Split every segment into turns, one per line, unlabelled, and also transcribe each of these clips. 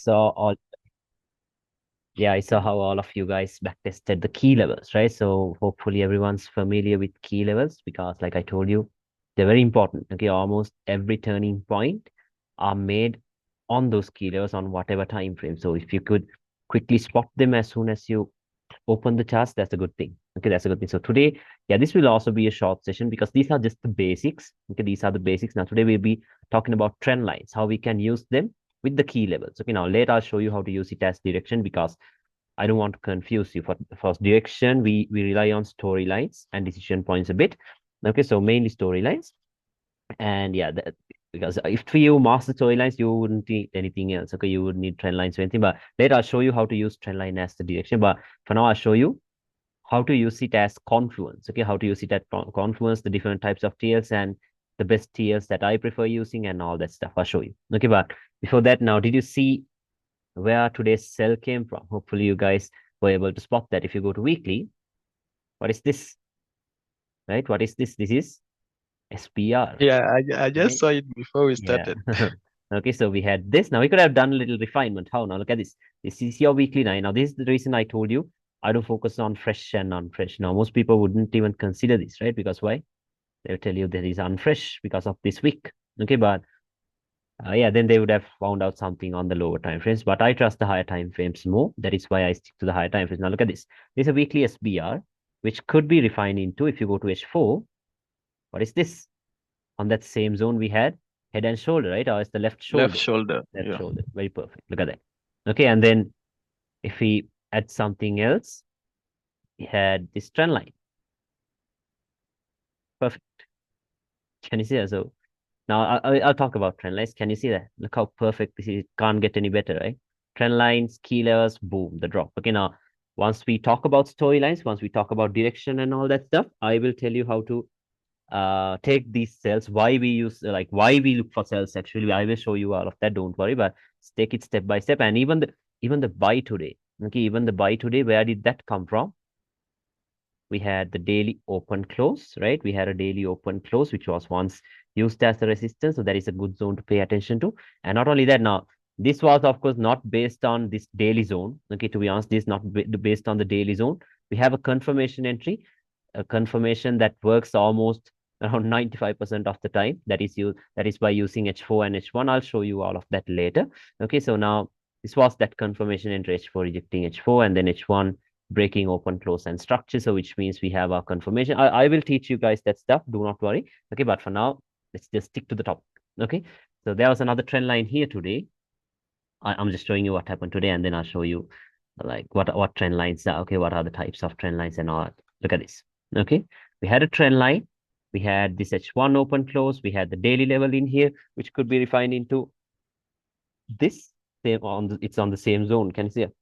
all yeah, I saw how all of you guys backtested the key levels, right? So hopefully everyone's familiar with key levels because like I told you, they're very important. Okay, almost every turning point are made on those key levels on whatever time frame. So if you could quickly spot them as soon as you open the charts, that's a good thing. Okay, that's a good thing. So today, yeah, this will also be a short session because these are just the basics. Okay, these are the basics. Now today we'll be talking about trend lines, how we can use them with the key levels. Okay, now later I'll show you how to use it as direction because I don't want to confuse you. For direction, we rely on storylines and decision points a bit. Okay, so mainly storylines. And yeah, because if you master storylines, you wouldn't need anything else. Okay, you would need trend lines or anything. But later I'll show you how to use trend line as the direction. But for now, I'll show you how to use it as confluence. Okay, how to use it at confluence, the different types of TLs and the best TLs that I prefer using and all that stuff. I'll show you. Okay, but before that, now, did you see where today's cell came from? Hopefully, you guys were able to spot that. If you go to weekly, what is this? Right? What is this? This is SPR.
Yeah, I just
Okay.
saw it before we
Yeah.
started.
Okay, so we had this. Now we could have done a little refinement. How now? Look at this. This is your weekly nine. Now, this is the reason I told you I don't focus on fresh and non-fresh. Now, most people wouldn't even consider this, right? Because why? They'll tell you that is unfresh because of this week. Okay, but yeah, then they would have found out something on the lower time frames. But I trust the higher time frames more. That is why I stick to the higher time frames. Now look at this. This is a weekly SBR, which could be refined into, if you go to H4, what is this? On that same zone we had head and shoulder, right? Or it's the left
Left
shoulder.
shoulder.
Left
Yeah.
shoulder. Very perfect. Look at that. Okay, and then if we add something else, we had this trend line. Perfect. Can you see that? So now I'll talk about trend lines. Can you see that? Look how perfect this is. Can't get any better, right? Trend lines, key levels, boom, the drop. Okay, now once we talk about storylines, once we talk about direction and all that stuff, I will tell you how to take these cells, why we use like why we look for cells. Actually, I will show you all of that. Don't worry, but take it step by step. And even the buy today. Okay, even the buy today, where did that come from? We had the daily open close, right? We had a daily open close, which was once used as a resistance. So that is a good zone to pay attention to. And not only that, now, this was, of course, not based on this daily zone. Okay, to be honest, this is not based on the daily zone. We have a confirmation entry, a confirmation that works almost around 95% of the time. That is by using H4 and H1. I'll show you all of that later. Okay, so now this was that confirmation entry, H4 rejecting H4, and then H1 breaking open, close, and structure. So which means we have our confirmation. I will teach you guys that stuff. Do not worry. Okay, but for now, let's just stick to the topic. Okay, so there was another trend line here today. I'm just showing you what happened today, and then I'll show you like what trend lines are. Okay, what are the types of trend lines and all that. Look at this. Okay, we had a trend line. We had this H1 open close. We had the daily level in here, which could be refined into this. Same on it's on the same zone. Can you see it?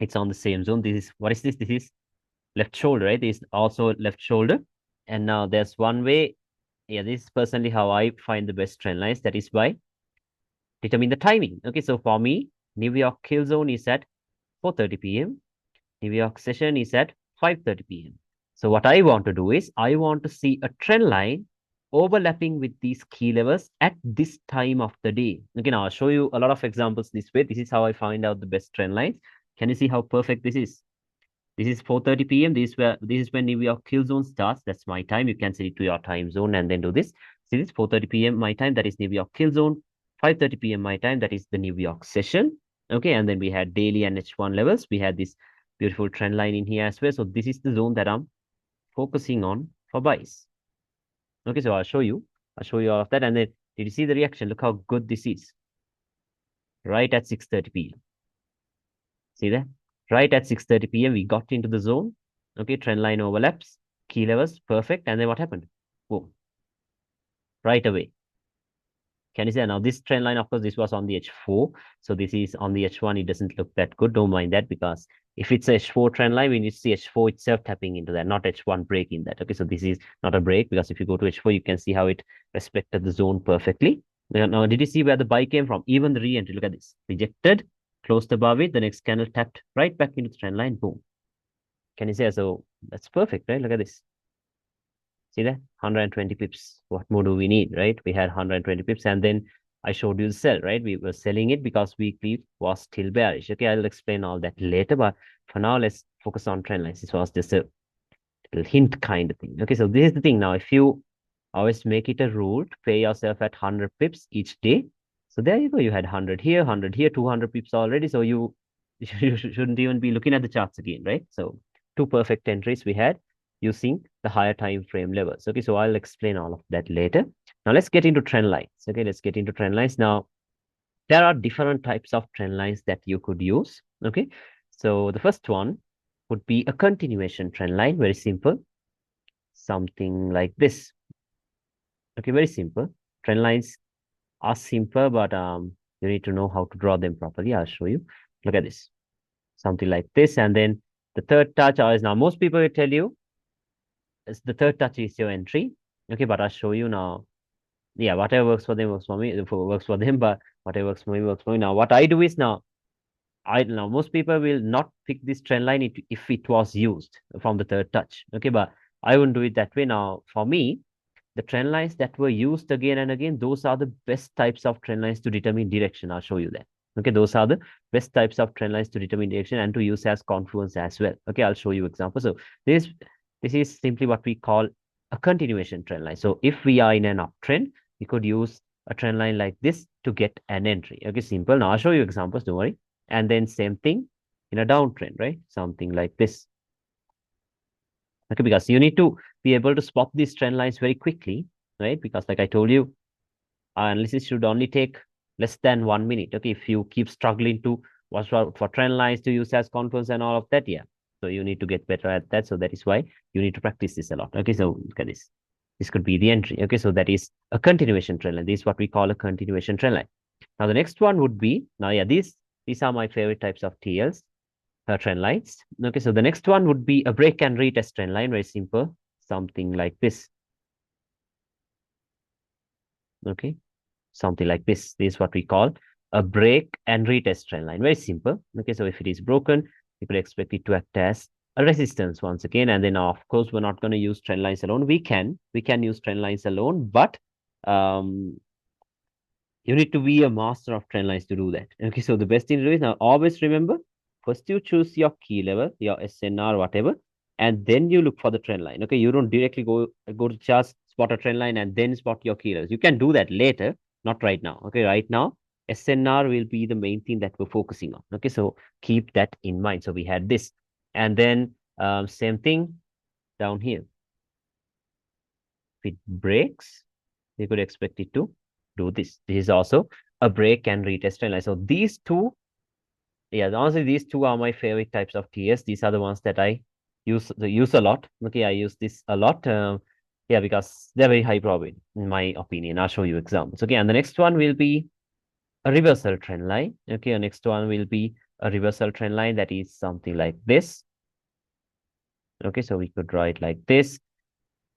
It's on the same zone. This is what is this? This is left shoulder, right? This is also left shoulder. And now there's one way. Yeah, this is personally how I find the best trend lines. That is by determine the timing. Okay, so for me, New York kill zone is at 4:30 p.m. New York session is at 5:30 p.m. So what I want to do is I want to see a trend line overlapping with these key levels at this time of the day. Okay, now I'll show you a lot of examples this way. This is how I find out the best trend lines. Can you see how perfect this is? This is 4:30 p.m. This is when New York kill zone starts. That's my time. You can set it to your time zone and then do this. See this 4:30 p.m. my time. That is New York kill zone. 5:30 p.m. my time. That is the New York session. Okay, and then we had daily and H1 levels. We had this beautiful trend line in here as well. So this is the zone that I'm focusing on for buys. Okay, so I'll show you. I'll show you all of that. And then did you see the reaction? Look how good this is. Right at 6:30 p.m. See that? Right at 6:30 p.m. we got into the zone. Okay, trend line overlaps, key levels, perfect. And then what happened? Boom, right away. Can you see now this trend line? Of course, this was on the H4. So this is on the H1. It doesn't look that good. Don't mind that because if it's a H4 trend line, we need to see H4 itself tapping into that, not H1 breaking that. Okay, so this is not a break because if you go to H4, you can see how it respected the zone perfectly. Now, did you see where the buy came from? Even the re-entry, look at this. Rejected, closed above it. The next candle tapped right back into the trend line. Boom. Can you see? So that's perfect, right? Look at this. See that? 120 pips. What more do we need, right? We had 120 pips. And then I showed you the sell, right? We were selling it because weekly was still bearish. Okay, I'll explain all that later, but for now, let's focus on trend lines. This was just a little hint kind of thing. Okay, so this is the thing now. If you always make it a rule to pay yourself at 100 pips each day, so there you go. You had 100 here, 200 pips already. So you shouldn't even be looking at the charts again, right? So two perfect entries we had using the higher time frame levels. Okay, so I'll explain all of that later. Now let's get into trend lines. Okay, let's get into trend lines. Now, there are different types of trend lines that you could use. Okay, so the first one would be a continuation trend line, very simple, something like this. Okay, very simple. Trend lines are simple, but you need to know how to draw them properly. I'll show you. Look at this, something like this, and then the third touch is now most people will tell you is the third touch is your entry. Okay, but I'll show you now. Yeah, whatever works for them works for me. Works for them, but whatever works for me works for me. Now, what I do is now I know most people will not pick this trend line if it was used from the third touch. Okay, but I wouldn't do it that way. Now, for me, the trend lines that were used again and again, those are the best types of trend lines to determine direction. I'll show you that. Okay, those are the best types of trend lines to determine direction and to use as confluence as well. Okay, I'll show you examples. So this is simply what we call a continuation trend line. So if we are in an uptrend, we could use a trend line like this to get an entry. Okay, simple. Now I'll show you examples, don't worry. And then same thing in a downtrend, right? Something like this. Okay, because you need to be able to spot these trend lines very quickly, right? Because like I told you, our analysis should only take less than 1 minute. Okay, if you keep struggling to watch for trend lines to use as confluence and all of that, yeah. So you need to get better at that. So that is why you need to practice this a lot. Okay, so look at this. This could be the entry. Okay, so that is a continuation trend line. This is what we call a continuation trend line. Now the next one would be, now yeah, these are my favorite types of TLs. Trend lines. Okay, so the next one would be a break and retest trend line, very simple, something like this. Okay, something like this. This is what we call a break and retest trend line, very simple. Okay, so if it is broken, you could expect it to act as a resistance once again. And then, of course, we're not going to use trend lines alone. We can use trend lines alone, but you need to be a master of trend lines to do that. Okay, so the best thing to do is now always remember, first you choose your key level, your SNR, whatever, and then you look for the trend line. Okay, you don't directly go to charts, spot a trend line, and then spot your key levels. You can do that later, not right now. Okay, right now, SNR will be the main thing that we're focusing on. Okay, so keep that in mind. So we had this, and then same thing down here. If it breaks, you could expect it to do this. This is also a break and retest trend line. So these two, yeah, honestly, these two are my favorite types of TS. These are the ones that I use a lot. Okay, I use this a lot. Yeah, because they're very high probability, in my opinion. I'll show you examples. Okay, and the next one will be a reversal trend line. Okay, the next one will be a reversal trend line that is something like this. Okay, so we could draw it like this.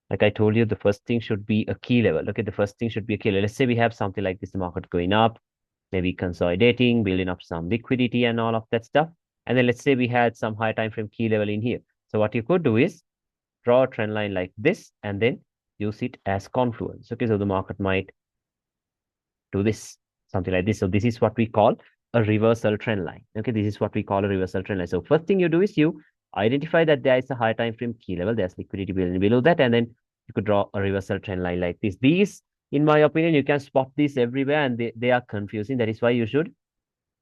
Like I told you, the first thing should be a key level. Okay, the first thing should be a key level. Let's say we have something like this, the market going up, maybe consolidating, building up some liquidity and all of that stuff. And then let's say we had some high time frame key level in here. So what you could do is draw a trend line like this and then use it as confluence. Okay, so the market might do this, something like this. So this is what we call a reversal trend line. Okay, this is what we call a reversal trend line. So first thing you do is you identify that there is a high time frame key level, there's liquidity below that, and then you could draw a reversal trend line like this. These, in my opinion, you can spot this everywhere and they are confusing. That is why you should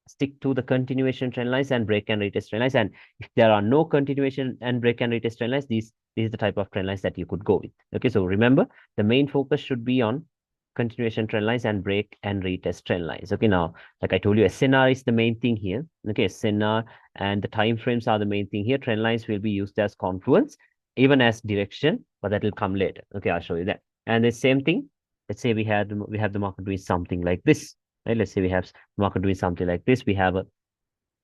stick to the continuation trend lines and break and retest trend lines. And if there are no continuation and break and retest trend lines, this is the type of trend lines that you could go with. Okay, so remember, the main focus should be on continuation trend lines and break and retest trend lines. Okay, now, like I told you, SNR is the main thing here. Okay, SNR and the time frames are the main thing here. Trend lines will be used as confluence, even as direction, but that will come later. Okay, I'll show you that. And the same thing, let's say we have the market doing something like this. Right? Let's say we have market doing something like this. We have a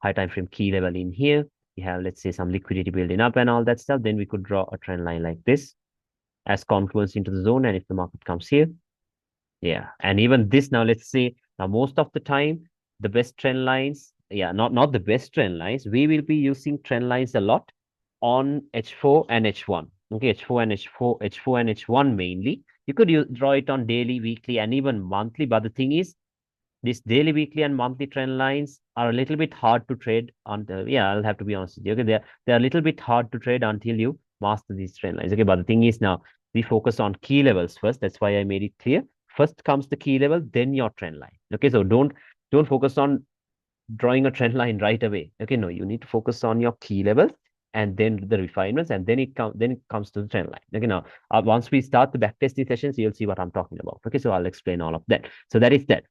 high time frame key level in here. We have, let's say, some liquidity building up and all that stuff. Then we could draw a trend line like this as confluence into the zone. And if the market comes here, yeah. And even this now, let's say, now most of the time, the best trend lines, yeah, not the best trend lines. We will be using trend lines a lot on H4 and H1. Okay, H4 and H4 and H1 mainly. You could draw it on daily, weekly, and even monthly. But the thing is, these daily, weekly, and monthly trend lines are a little bit hard to trade yeah, I'll have to be honest with you. Okay, they're a little bit hard to trade until you master these trend lines. Okay, but the thing is now we focus on key levels first. That's why I made it clear. First comes the key level, then your trend line. Okay, so don't focus on drawing a trend line right away. Okay, no, you need to focus on your key levels and then the refinements, and then it comes to the trend line. Okay, now once we start the backtesting sessions, you'll see what I'm talking about. Okay, so I'll explain all of that. So that is that.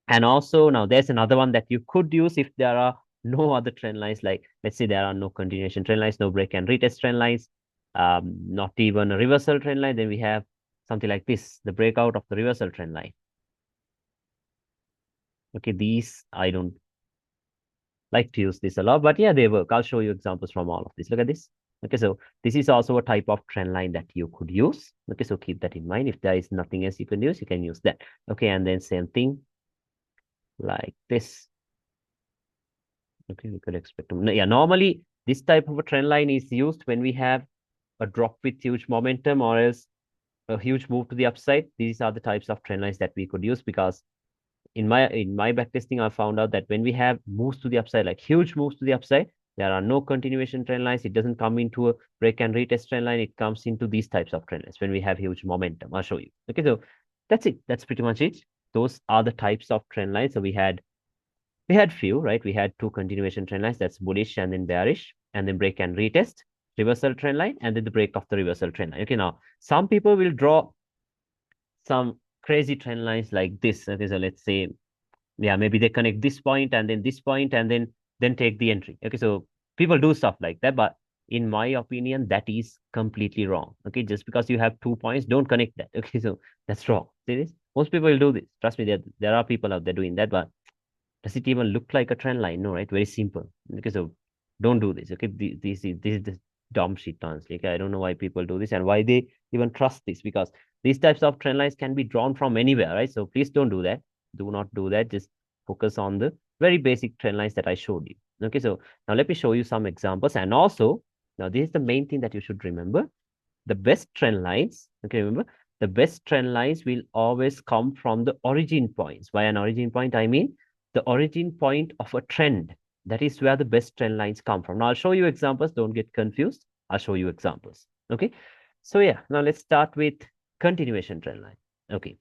And also now there's another one that you could use if there are no other trend lines. Like let's say there are no continuation trend lines, no break and retest trend lines, not even a reversal trend line. Then we have something like this, the breakout of the reversal trend line. Okay, these I don't like to use this a lot, but yeah, they work. I'll show you examples from all of this. Look at this. Okay, so this is also a type of trend line that you could use. Okay, so keep that in mind. If there is nothing else you can use that. Okay, and then same thing like this. Okay, we could expect them. Yeah, normally this type of a trend line is used when we have a drop with huge momentum or else a huge move to the upside. These are the types of trend lines that we could use, because in my backtesting, I found out that when we have moves to the upside, like huge moves to the upside, there are no continuation trend lines. It doesn't come into a break and retest trend line. It comes into these types of trend lines when we have huge momentum. I'll show you. Okay, so that's it. That's pretty much it. Those are the types of trend lines. So we had few, right? We had two continuation trend lines, that's bullish and then bearish, and then break and retest, reversal trend line, and then the break of the reversal trend line. Okay, now some people will draw some crazy trend lines like this. Okay, so let's say, yeah, maybe they connect this point and then this point and then take the entry. Okay, so people do stuff like that, but in my opinion, that is completely wrong. Okay, just because you have 2 points, don't connect that. Okay, so that's wrong. See this? Most people will do this. Trust me, there are people out there doing that, but does it even look like a trend line? No, right? Very simple. Okay, so don't do this. Okay, this is the dumb shit, honestly. Okay, I don't know why people do this and why they even trust this, because these types of trend lines can be drawn from anywhere, right? So please don't do that. Do not do that. Just focus on the very basic trend lines that I showed you. Okay, so now let me show you some examples. And also, now this is the main thing that you should remember. The best trend lines, okay, remember, the best trend lines will always come from the origin points. By an origin point, I mean the origin point of a trend. That is where the best trend lines come from. Now I'll show you examples. Don't get confused. I'll show you examples. Okay. So yeah, now let's start with continuation trend line. Okay.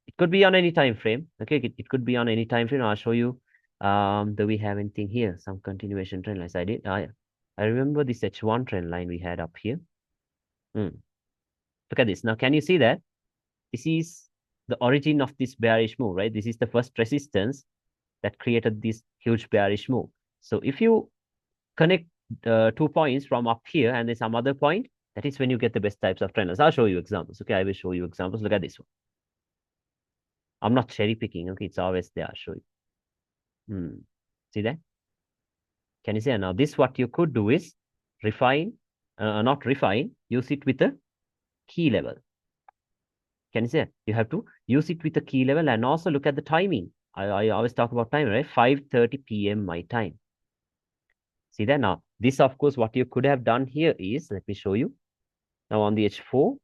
It could be on any time frame. Okay. It could be on any time frame. I'll show you. Do we have anything here? Some continuation trend lines. I did. Yeah. I remember this H1 trend line we had up here. Look at this. Now, can you see that? This is the origin of this bearish move, right? This is the first resistance that created this huge bearish move. So if you connect 2 points from up here and then some other point, that is when you get the best types of trend lines. I'll show you examples. Okay, I will show you examples. Look at this one. I'm not cherry picking. Okay, it's always there. I'll show you. See that? Can you see? Now, this what you could do is refine, not refine, use it with a key level. Can you see? You have to use it with a key level and also look at the timing. I always talk about time, right? 5:30 p.m. my time. See that? Now, this, of course, what you could have done here is, let me show you. Now, on the H4,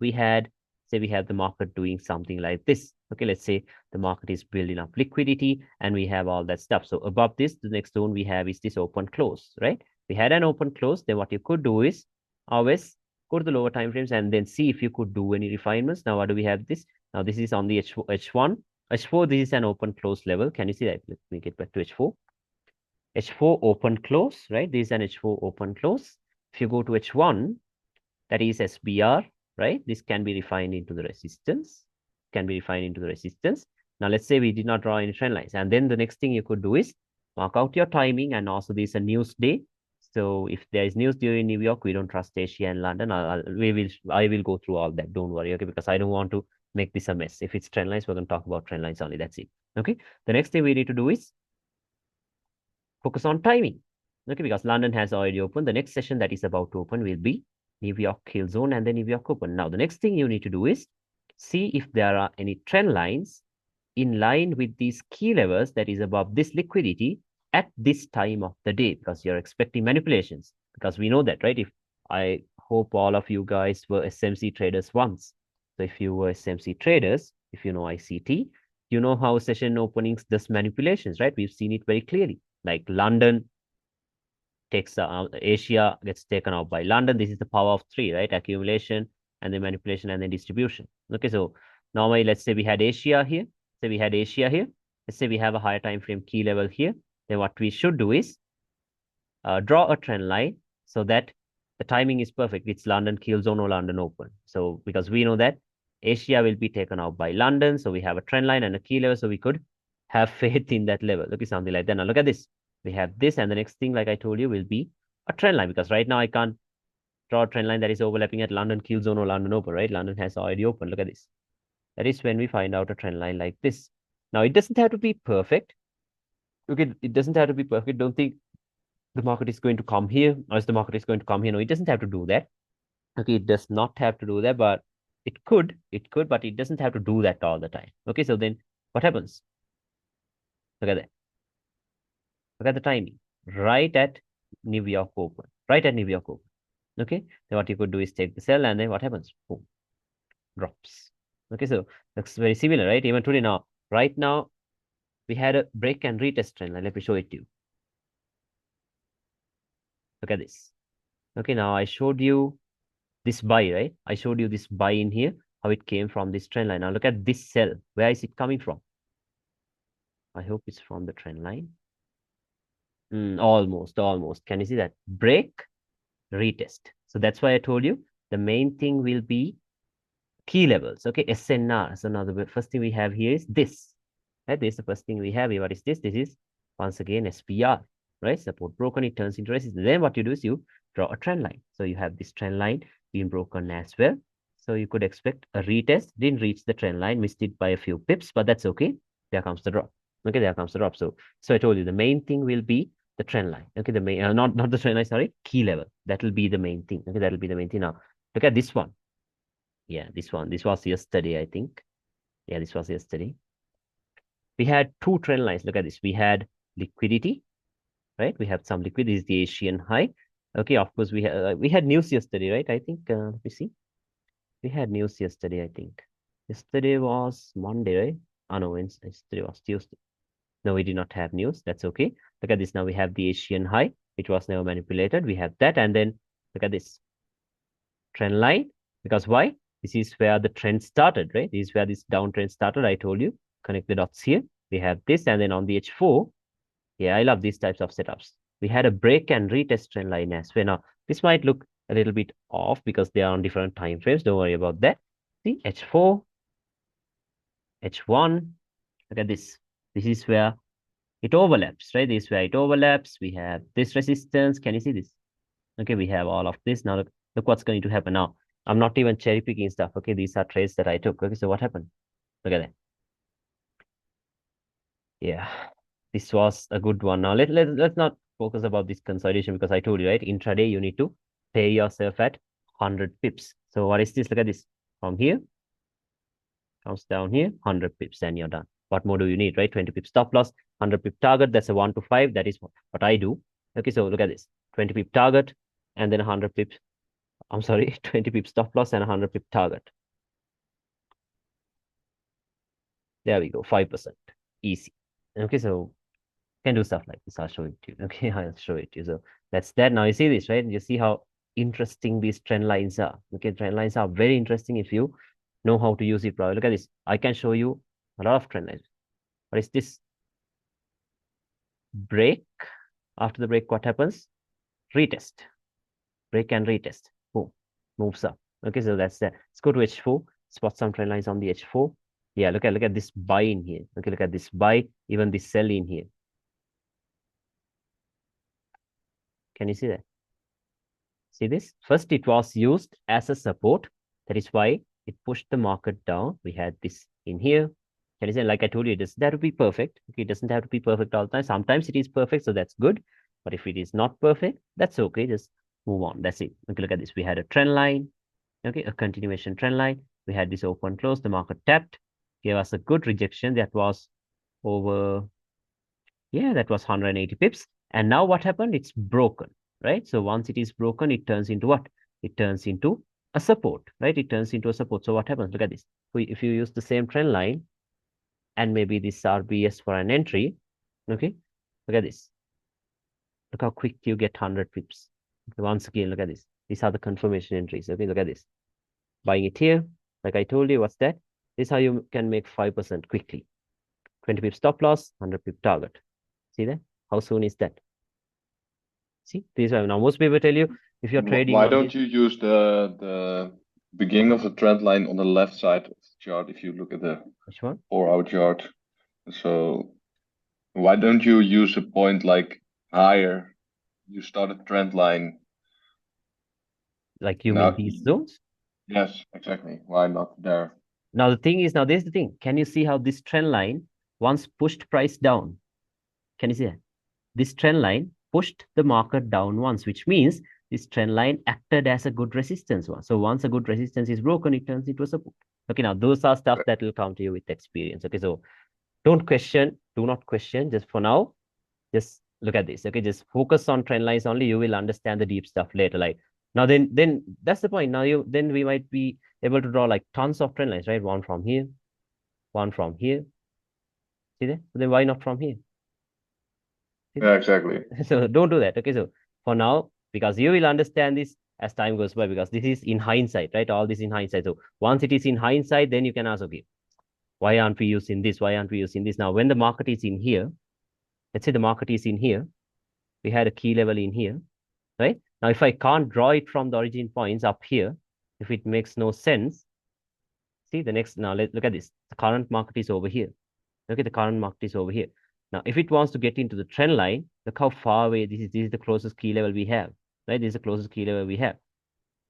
we had, say we have the market doing something like this. Okay, let's say the market is building up liquidity and we have all that stuff. So above this, the next zone we have is this open close, right? We had an open close. Then what you could do is always go to the lower time frames and then see if you could do any refinements. Now, what do we have this? Now, this is on the H1. H4, this is an open close level. Can you see that? Let me get back to H4. H4 open close, right? This is an H4 open close. If you go to H1, that is SBR, right? This can be refined into the resistance, Now, let's say we did not draw any trend lines. And then the next thing you could do is mark out your timing. And also this is a news day. So if there is news during New York, we don't trust Asia and London. I will go through all that. Don't worry, okay? Because I don't want to make this a mess. If it's trend lines, we're going to talk about trend lines only. That's it. Okay. The next thing we need to do is focus on timing. Okay, because London has already opened. The next session that is about to open will be New York Hill Zone and then New York Open. Now, the next thing you need to do is see if there are any trend lines in line with these key levels that is above this liquidity at this time of the day, because you're expecting manipulations. Because we know that, right? If I hope all of you guys were SMC traders once. So if you were SMC traders, if you know ICT, you know how session openings does manipulations, right? We've seen it very clearly. Like London takes Asia gets taken out by London. This is the power of three, right? Accumulation and then manipulation and then distribution. Okay, so normally let's say we had Asia here. Say we had Asia here. Let's say we have a higher time frame key level here. Then what we should do is draw a trend line so that the timing is perfect. It's London kill zone or London open. So because we know that Asia will be taken out by London, so we have a trend line and a key level, so we could have faith in that level. Okay, something like that. Now look at this. We have this, and the next thing, like I told you, will be a trend line because right now I can't draw a trend line that is overlapping at London kill zone or London open, right? London has already opened. Look at this. That is when we find out a trend line like this. Now it doesn't have to be perfect. Okay, it doesn't have to be perfect. Don't think the market is going to come here, or is the market is going to come here. No, it doesn't have to do that. Okay, it does not have to do that, but it could, but it doesn't have to do that all the time. Okay, so then what happens? Look at that. Look at the timing. Right at New York Open. Right at New York Open. Okay, then what you could do is take the sell, and then what happens? Boom, drops. Okay, so looks very similar, right? Even today now, right now, we had a break and retest trend line. Let me show it to you. Look at this. Okay, now I showed you this buy, right? I showed you this buy in here, how it came from this trend line. Now look at this sell. Where is it coming from? I hope it's from the trend line. Almost. Can you see that? Break, retest. So that's why I told you the main thing will be key levels. Okay, SNR. So now the first thing we have here is this. Right? This is the first thing we have here. What is this? This is once again SPR. Right? Support broken, it turns into resistance. Then what you do is you draw a trend line. So you have this trend line being broken as well. So you could expect a retest. Didn't reach the trend line, missed it by a few pips, but that's okay. There comes the drop. Okay, there comes the drop. So I told you the main thing will be the trend line. Okay, the main not the trend line, sorry, key level. That will be the main thing. Okay, that will be the main thing. Now look at this one. Yeah, this one. This was yesterday, I think. Yeah, this was yesterday. We had two trend lines. Look at this. We had liquidity, right? We have some liquidity. This is the Asian high. Okay, of course, we had news yesterday, right? I think, let me see. We had news yesterday, I think. Yesterday was Monday, right? Oh, no, yesterday was Tuesday. No, we did not have news. That's okay. Look at this. Now we have the Asian high, which was never manipulated. We have that. And then look at this trend line. Because why? This is where the trend started, right? This is where this downtrend started. I told you. Connect the dots here. We have this. And then on the H4, yeah, I love these types of setups. We had a break and retest trend line as well. Now, this might look a little bit off because they are on different time frames. Don't worry about that. See, H4, H1. Look at this. This is where it overlaps, right? This is where it overlaps. We have this resistance. Can you see this? Okay, we have all of this. Now, look what's going to happen now. I'm not even cherry picking stuff. Okay, these are trades that I took. Okay, so what happened? Look at that. Yeah, this was a good one. Now, let's not focus about this consolidation because I told you, right? Intraday, you need to pay yourself at 100 pips. So what is this? Look at this. From here, comes down here, 100 pips, and you're done. What more do you need, right? 20 pips stop loss, 100 pip target. That's a 1 to 5. That is what I do. Okay, so look at this. 20 pip target, and then 100 pips. I'm sorry, 20 pip stop loss and 100 pip target. There we go, 5%. Easy. Okay, so can do stuff like this. I'll show it to you. Okay, I'll show it to you. So that's that. Now you see this, right? You see how interesting these trend lines are. Okay, trend lines are very interesting if you know how to use it properly. Look at this. I can show you a lot of trend lines. What is this? Break. After the break, what happens? Retest. Break and retest. Boom. Moves up. Okay, so that's that. Let's go to H4. Spot some trend lines on the H4. Yeah, look at this buy in here. Okay, look at this buy, even this sell in here. Can you see that? See this? First, it was used as a support. That is why it pushed the market down. We had this in here. Can you see? Like I told you, it doesn't have to be perfect. Okay, it doesn't have to be perfect all the time. Sometimes it is perfect, so that's good. But if it is not perfect, that's okay. Just move on. That's it. Okay, look at this. We had a trend line. Okay, a continuation trend line. We had this open close. The market tapped, gave us a good rejection. That was over, yeah, that was 180 pips. And now what happened? It's broken, right? So once it is broken, it turns into what? It turns into a support, right? It turns into a support. So what happens? Look at this. If you use the same trend line, and maybe this RBS for an entry. Okay, look at this. Look how quick you get 100 pips. Okay, once again, look at this. These are the confirmation entries. Okay, look at this. Buying it here. Like I told you, what's that? This is how you can make 5% quickly. 20 pips stop loss, 100 pip target. See that? How soon is that? See, these are now most people tell you if you're trading
Why
on
don't
this.
you use the beginning of the trend line on the left side of the chart if you look at the
Which one?
4-hour chart? So why don't you use a point like higher? You start a trend line.
Like you mean
Now,
these zones?
yes, exactly. Why not there?
Now the thing is, now there's the thing. Can you see how this trend line once pushed price down? Can you see that? This trend line pushed the market down once, which means this trend line acted as a good resistance once. So once a good resistance is broken, it turns into a support. Okay, now those are stuff that will come to you with experience. Okay, so don't question, do not question. Just for now, just look at this. Okay, just focus on trend lines only. You will understand the deep stuff later. Like now, then that's the point. Now then we might be able to draw like tons of trend lines, right? One from here, one from here. See that? So then why not from here?
Yeah, exactly.
So don't do that. Okay, so for now, because you will understand this as time goes by, because this is in hindsight, right? All this in hindsight. So once it is in hindsight, then you can ask, okay, why aren't we using this? Why aren't we using this? Now, when the market is in here, let's say the market is in here, we had a key level in here, right? Now, if I can't draw it from the origin points up here, if it makes no sense, see the next, now let's look at this. The current market is over here. Okay, the current market is over here. Now, if it wants to get into the trend line, look how far away this is. This is the closest key level we have, right? This is the closest key level we have.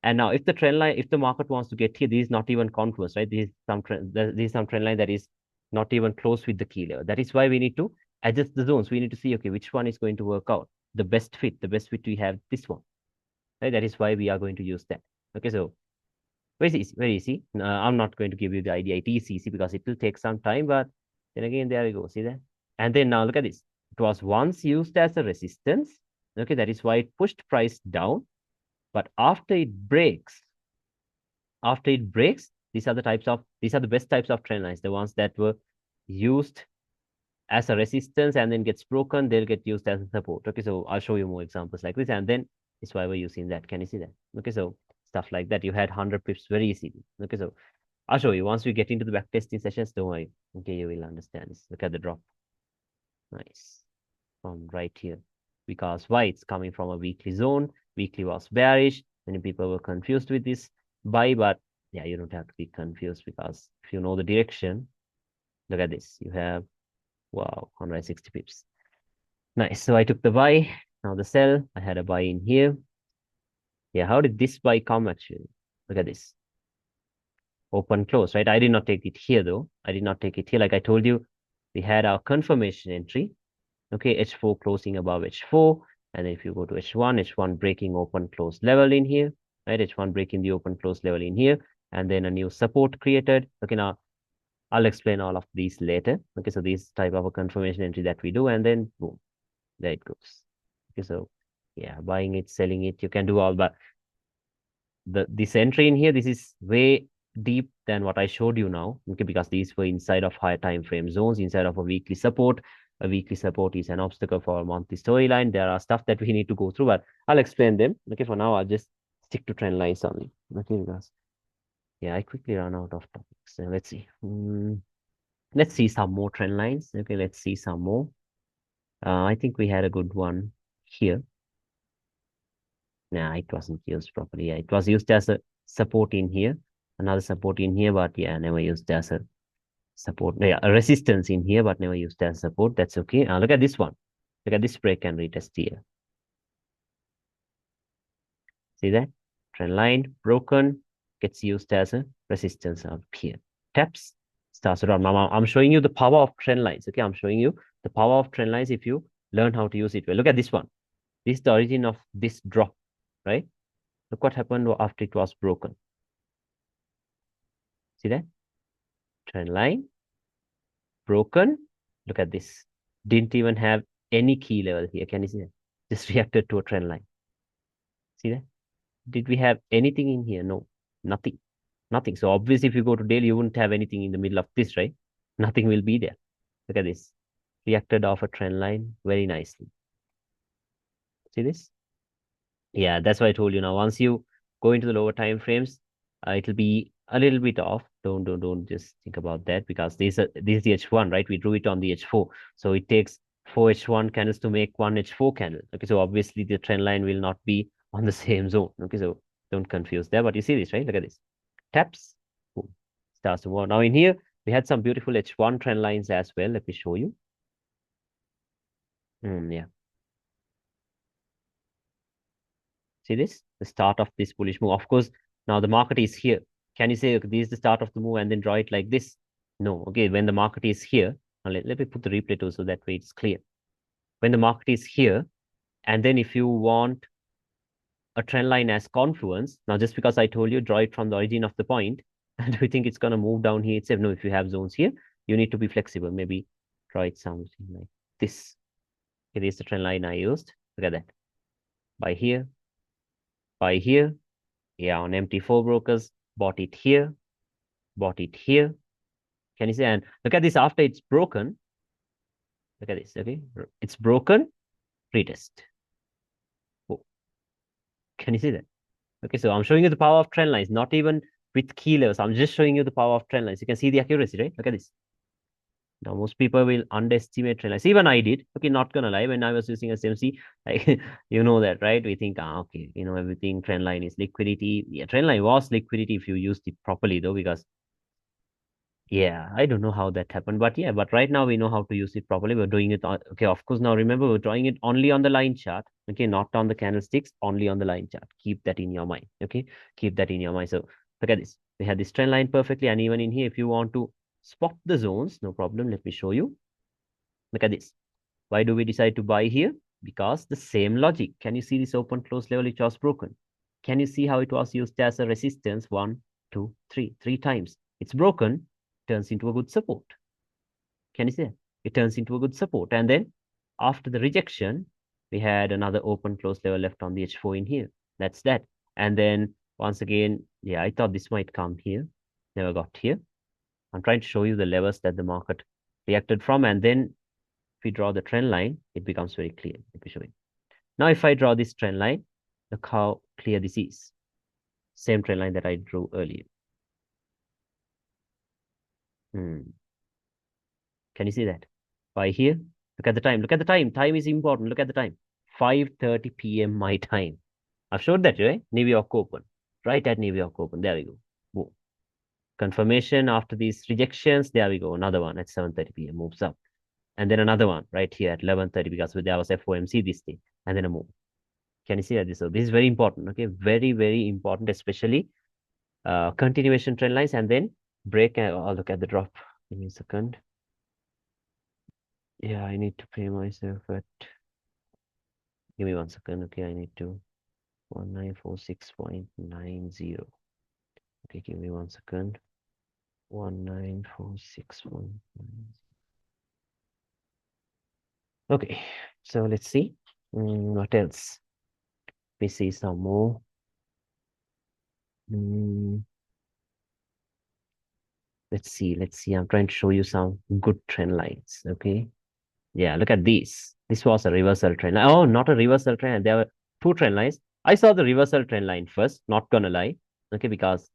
And now, if the trend line, if the market wants to get here, this is not even confluence, right? This is some trend line that is not even close with the key level. That is why we need to adjust the zones. We need to see, okay, which one is going to work out. The best fit we have this one, right? That is why we are going to use that. Okay, so very easy, very easy. I'm not going to give you the idea it is easy because it will take some time, but then again, there you go. See that? And then now look at this. It was once used as a resistance. Okay, that is why it pushed price down. But after it breaks, these are the best types of trend lines. The ones that were used as a resistance and then gets broken, they'll get used as a support. Okay, so I'll show you more examples like this, and then it's why we're using that. Can you see that? Okay, so stuff like that. You had 100 pips very easily. Okay, so I'll show you once we get into the backtesting sessions. Don't worry. Okay, you will understand this. Look at the drop. Nice. From right here. Because why? It's coming from a weekly zone. Weekly was bearish. Many people were confused with this buy, but yeah, you don't have to be confused because if you know the direction, look at this. You have, wow, 160 pips. Nice. So I took the buy. Now the sell. I had a buy in here. Yeah, how did this buy come actually? Look at this. Open, close, right? I did not take it here though. I did not take it here. Like I told you, we had our confirmation entry. Okay, H4 closing above H4. And then if you go to H1 breaking open close level in here, right? H1 breaking the open close level in here. And then a new support created. Okay, now I'll explain all of these later. Okay, so this type of a confirmation entry that we do, and then boom, there it goes. Okay, so yeah, buying it, selling it, you can do all, but this entry in here, this is way deep than what I showed you now. Okay, because these were inside of higher time frame zones, inside of a weekly support. A weekly support is an obstacle for a monthly storyline. There are stuff that we need to go through, but I'll explain them. Okay, for now, I'll just stick to trend lines only. Okay, because yeah, I quickly run out of topics. So let's see. Let's see some more trend lines. Okay, let's see some more. I think we had a good one here. Nah, it wasn't used properly. Yeah, it was used as a support in here, another support in here, but yeah, never used as a support. Yeah, a resistance in here, but never used as support. That's okay. Look at this one. Look at this break and retest here. See that? Trend line broken, gets used as a resistance up here. Taps, starts around. Now I'm showing you the power of trend lines. Okay, I'm showing you the power of trend lines if you learn how to use it well. Look at this one. This is the origin of this drop, right? Look what happened after it was broken. See that? Trend line, broken. Look at this. Didn't even have any key level here. Can you see that? Just reacted to a trend line. See that? Did we have anything in here? No, nothing. Nothing. So obviously, if you go to daily, you wouldn't have anything in the middle of this, right? Nothing will be there. Look at this. Reacted off a trend line very nicely. See this? Yeah, that's why I told you now. Once you go into the lower time frames, it'll be a little bit off. Don't just think about that because this is the H1, right? We drew it on the H4. So it takes 4 H1 candles to make one H4 candle. Okay, so obviously the trend line will not be on the same zone. Okay, so don't confuse there. But you see this, right? Look at this. Taps, boom, starts to move. Now in here, we had some beautiful H1 trend lines as well. Let me show you. Yeah. See this? The start of this bullish move. Of course, now the market is here. Can you say, okay, this is the start of the move and then draw it like this? No. Okay, when the market is here, let me put the replay too so that way it's clear. When the market is here, and then if you want a trend line as confluence, now just because I told you, draw it from the origin of the point, and we think it's going to move down here itself. No, if you have zones here, you need to be flexible. Maybe draw it something like this. It is the trend line I used. Look at that. Buy here, buy here. Yeah, on MT4 brokers, bought it here, bought it here. Can you see? And look at this after it's broken. Look at this, okay? It's broken, retest. Oh, can you see that? Okay, so I'm showing you the power of trend lines, not even with key levels. I'm just showing you the power of trend lines. You can see the accuracy, right? Look at this. Now, most people will underestimate trend lines. Even I did. Okay, not gonna lie. When I was using SMC, like you know that, right? We think, okay, everything trend line is liquidity. Yeah, trend line was liquidity if you used it properly, though, because yeah, I don't know how that happened, but yeah, but right now we know how to use it properly. We're doing it on, okay, of course, now remember we're drawing it only on the line chart, okay, not on the candlesticks, only on the line chart. Keep that in your mind, okay? Keep that in your mind. So look at this. We had this trend line perfectly, and even in here, if you want to spot the zones, no problem. Let me show you. Look at this. Why do we decide to buy here? Because the same logic. Can you see this open close level which was broken? Can you see how it was used as a resistance? One, two, three times. It's broken, turns into a good support. Can you see that? It turns into a good support. And then after the rejection, we had another open close level left on the H4 in here. That's that. And then once again, yeah, I thought this might come here. Never got here. I'm trying to show you the levels that the market reacted from. And then if we draw the trend line, it becomes very clear. Let me show you. Now, if I draw this trend line, look how clear this is. Same trend line that I drew earlier. Can you see that? By here, look at the time. Look at the time. Time is important. Look at the time. 5:30 p.m. my time. I've showed that, right? New York Open. Right at New York Open. There we go. Boom. Confirmation after these rejections. There we go. Another one at 7:30 p.m. moves up. And then another one right here at 11:30 because there was FOMC this day. And then a move. Can you see that? So this is very important. Okay. Very, very important, especially continuation trend lines and then break. I'll look at the drop. Give me a second. Yeah, I need to pay myself at. Give me 1 second. Okay, I need to 1946.90. Okay, give me 1 second. 1946.90. Okay, so let's see. What else? We see some more. Let's see. I'm trying to show you some good trend lines. Okay. Yeah, look at these. This was a reversal trend line. Oh, not a reversal trend. There were two trend lines. I saw the reversal trend line first, not gonna lie. Okay, because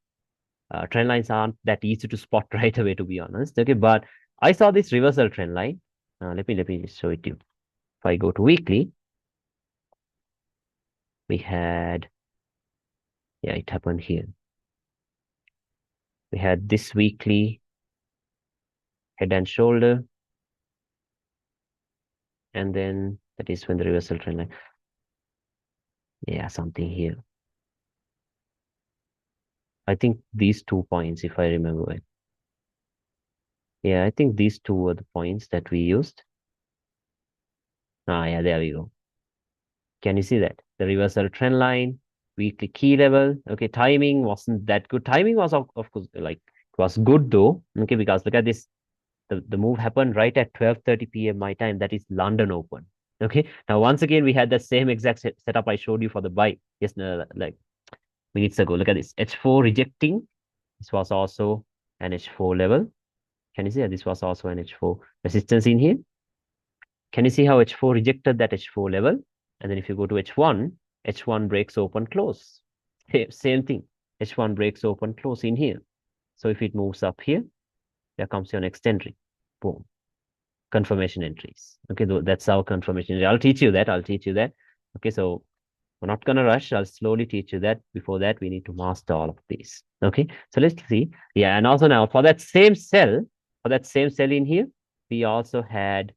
trend lines aren't that easy to spot right away, to be honest. Okay, but I saw this reversal trend line. Let me show it to you. If I go to weekly, we had, yeah, it happened here. We had this weekly head and shoulder, and then that is when the reversal trend line. Yeah, something here. I think these 2 points, if I remember it. Yeah, I think these two were the points that we used. Yeah, there we go. Can you see that? The reversal trend line, weekly key level. Okay, timing wasn't that good. Timing was, of course, like, it was good though. Okay, because look at this. The move happened right at 12:30 p.m. my time. That is London Open. Okay, now once again, we had the same exact setup I showed you for the buy. Yes, no, like minutes ago. Look at this. H4 rejecting. This was also an H4 level. Can you see that this was also an H4 resistance in here? Can you see how H4 rejected that H4 level? And then if you go to H1, H1 breaks open close. Same thing. H1 breaks open close in here. So if it moves up here, there comes your next entry. Boom. Confirmation entries. Okay, that's our confirmation. I'll teach you that. Okay, so we're not going to rush. I'll slowly teach you that. Before that, we need to master all of these. Okay, so let's see. Yeah, and also now for that same cell in here, we also had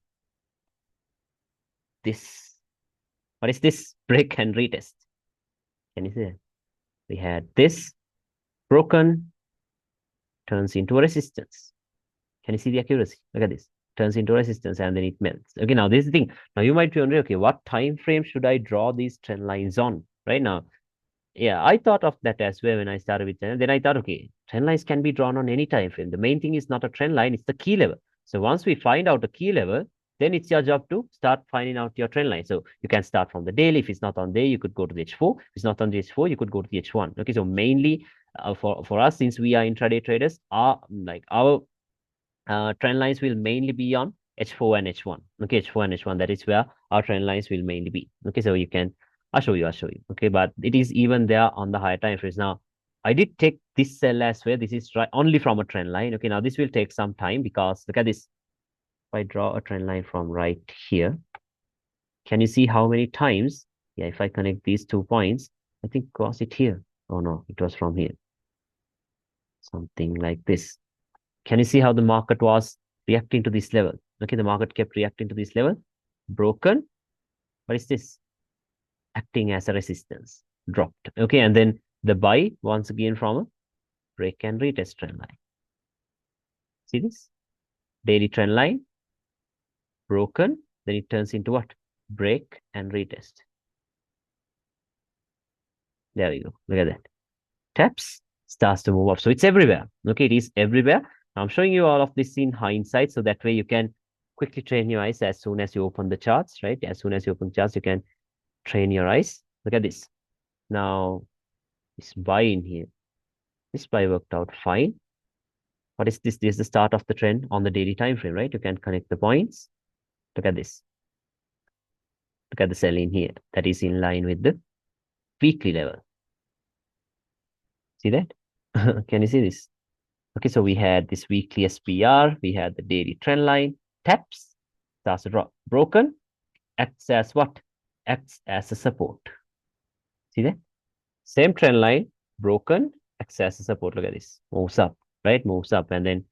this. What is this? Break and retest. Can you see that? We had this broken, turns into a resistance. Can you see the accuracy? Look at this. Turns into resistance and then it melts. Okay, now this is the thing. Now you might be wondering, okay, what time frame should I draw these trend lines on? Right now, yeah, I thought of that as well when I started with channel. Then I thought, okay, trend lines can be drawn on any time frame. The main thing is not a trend line, it's the key level. So once we find out the key level, then it's your job to start finding out your trend line. So you can start from the daily. If it's not on day, you could go to the H4. If it's not on the H4, you could go to the H1. Okay, so mainly for us, since we are intraday traders, our trend lines will mainly be on H4 and H1. Okay, H4 and H1, that is where our trend lines will mainly be. Okay, so you can, I'll show you. Okay, but it is even there on the higher time frames. Now, I did take this cell as well. This is only from a trend line. Okay, now this will take some time because look at this. If I draw a trend line from right here, can you see how many times? Yeah, if I connect these 2 points, I think was it here? Oh no, it was from here. Something like this. Can you see how the market was reacting to this level? Okay, the market kept reacting to this level. Broken. What is this? Acting as a resistance. Dropped. Okay, and then the buy once again from a break and retest trend line. See this? Daily trend line. Broken. Then it turns into what? Break and retest. There we go. Look at that. Taps, starts to move up. So it's everywhere. Okay, it is everywhere. I'm showing you all of this in hindsight, so that way you can quickly train your eyes as soon as you open the charts, right? As soon as you open charts, you can train your eyes. Look at this. Now, this buy in here. This buy worked out fine. What is this? This is the start of the trend on the daily time frame, right? You can connect the points. Look at this. Look at the sell in here. That is in line with the weekly level. See that? Can you see this? Okay, so we had this weekly SPR, we had the daily trend line, taps, starts to drop, broken, acts as what? Acts as a support. See that? Same trend line, broken, acts as a support. Look at this. Moves up, right? Moves up. And then,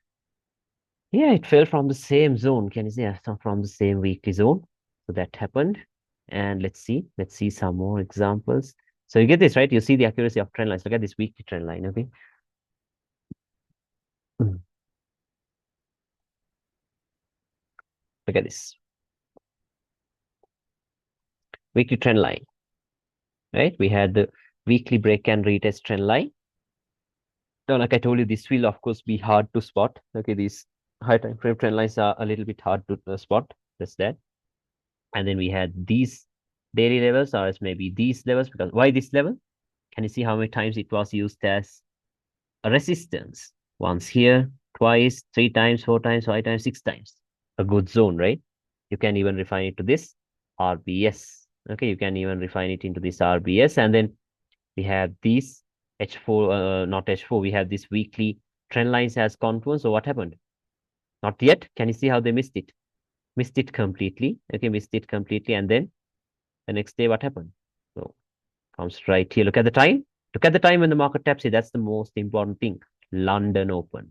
yeah, it fell from the same zone. Can you see? From the same weekly zone. So that happened. And let's see some more examples. So you get this, right? You see the accuracy of trend lines. Look at this weekly trend line, okay? Look at this. Weekly trend line, right? We had the weekly break and retest trend line. Now, like I told you, this will of course be hard to spot. Okay, these high time frame trend lines are a little bit hard to spot. That's that. And then we had these daily levels, or else maybe these levels. Because why this level? Can you see how many times it was used as a resistance? Once here, twice, 3 times, 4 times, 5 times, 6 times. A good zone, right? You can even refine it to this RBS. Okay, you can even refine it into this RBS, and then we have these H4, not H4, we have this weekly trend lines as contours. So what happened? Not yet. Can you see how they missed it? Missed it completely. Okay, missed it completely. And then the next day, what happened? So comes right here. Look at the time. Look at the time when the market taps it. That's the most important thing. London open.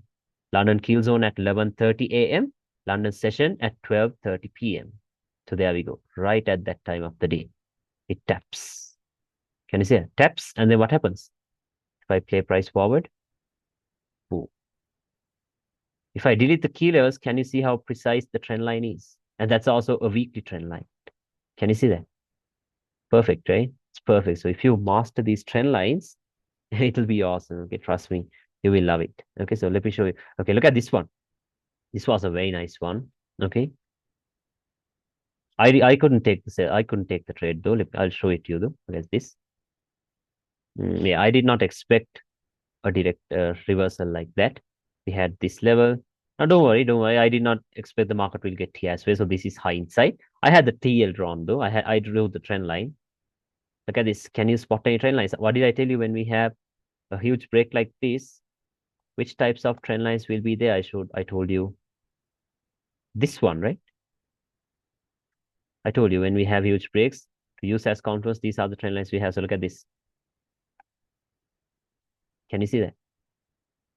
London kill zone at 11:30 a.m. London session at 12:30 p.m. So there we go. Right at that time of the day. It taps. Can you see it? Taps. And then what happens? If I play price forward, boom. If I delete the key levels, can you see how precise the trend line is? And that's also a weekly trend line. Can you see that? Perfect, right? It's perfect. So if you master these trend lines, it'll be awesome. Okay, trust me, you will love it. Okay, so let me show you. Okay, look at this one. This was a very nice one. Okay. I couldn't take the trade though. I'll show it to you though. Look at this. Yeah, I did not expect a direct reversal like that. We had this level. Now, don't worry, don't worry. I did not expect the market will get here as well. So this is hindsight. I had the TL drawn though. I drew the trend line. Look at this. Can you spot any trend lines? What did I tell you when we have a huge break like this? Which types of trend lines will be there? I told you this one, right? I told you when we have huge breaks to use as contours, these are the trend lines we have. So look at this. Can you see that?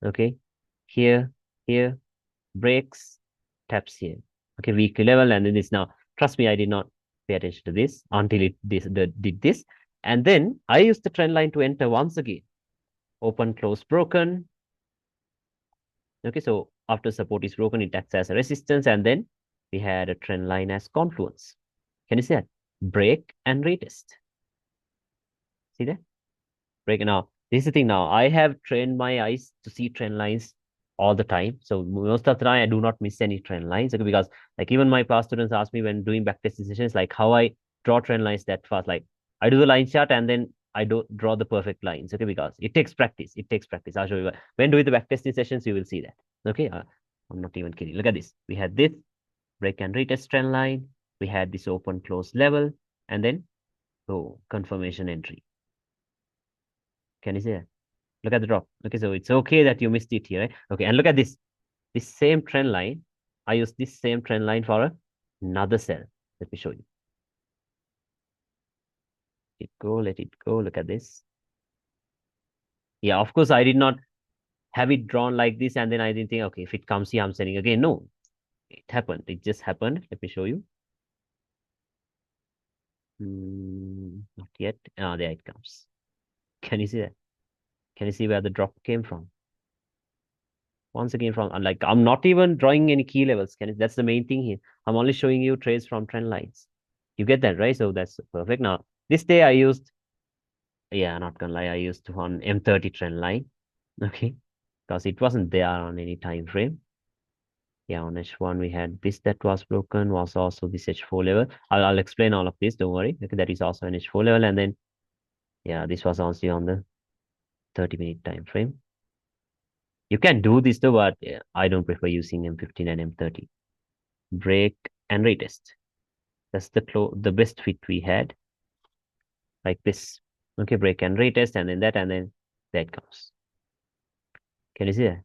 Okay. Here, here, breaks, taps here. Okay, weekly level, and then this now. Trust me, I did not pay attention to this until did this. And then I used the trend line to enter once again. Open, close, broken. Okay, so after support is broken, it acts as a resistance, and then we had a trend line as confluence. Can you see that? Break and retest. See that? Break. Now, this is the thing now. I have trained my eyes to see trend lines all the time. So most of the time, I do not miss any trend lines. Okay, because like even my past students ask me when doing backtesting sessions, like how I draw trend lines that fast. Like I do the line chart and then I do draw the perfect lines. Okay, because it takes practice. It takes practice. I'll show you when doing the backtesting sessions, you will see that. Okay, I'm not even kidding. Look at this. We had this break and retest trend line. We had this open close level, and then confirmation entry. Can you see that? Look at the drop. Okay, so it's okay that you missed it here, right? Okay, and look at this. This same trend line. I use this same trend line for another cell. Let me show you. Let it go. Look at this. Yeah, of course, I did not have it drawn like this, and then I didn't think, okay, if it comes here, I'm selling again. No, it happened. It just happened. Let me show you. Not yet. Ah, there it comes. Can you see that? Can you see where the drop came from? Once again, from like I'm not even drawing any key levels. That's the main thing here. I'm only showing you trades from trend lines. You get that, right? So that's perfect. Now, this day I used, yeah, not gonna lie, I used one M30 trend line. Okay. Because it wasn't there on any time frame. Yeah, on H1 we had this that was broken, was also this H4 level. I'll explain all of this, don't worry. Okay, that is also an H4 level, and then yeah, this was also on the 30-minute time frame. You can do this though, but yeah, I don't prefer using M15 and M30. Break and retest. That's the best fit we had, like this. Okay, break and retest, and then that, and then that comes. Can you see that?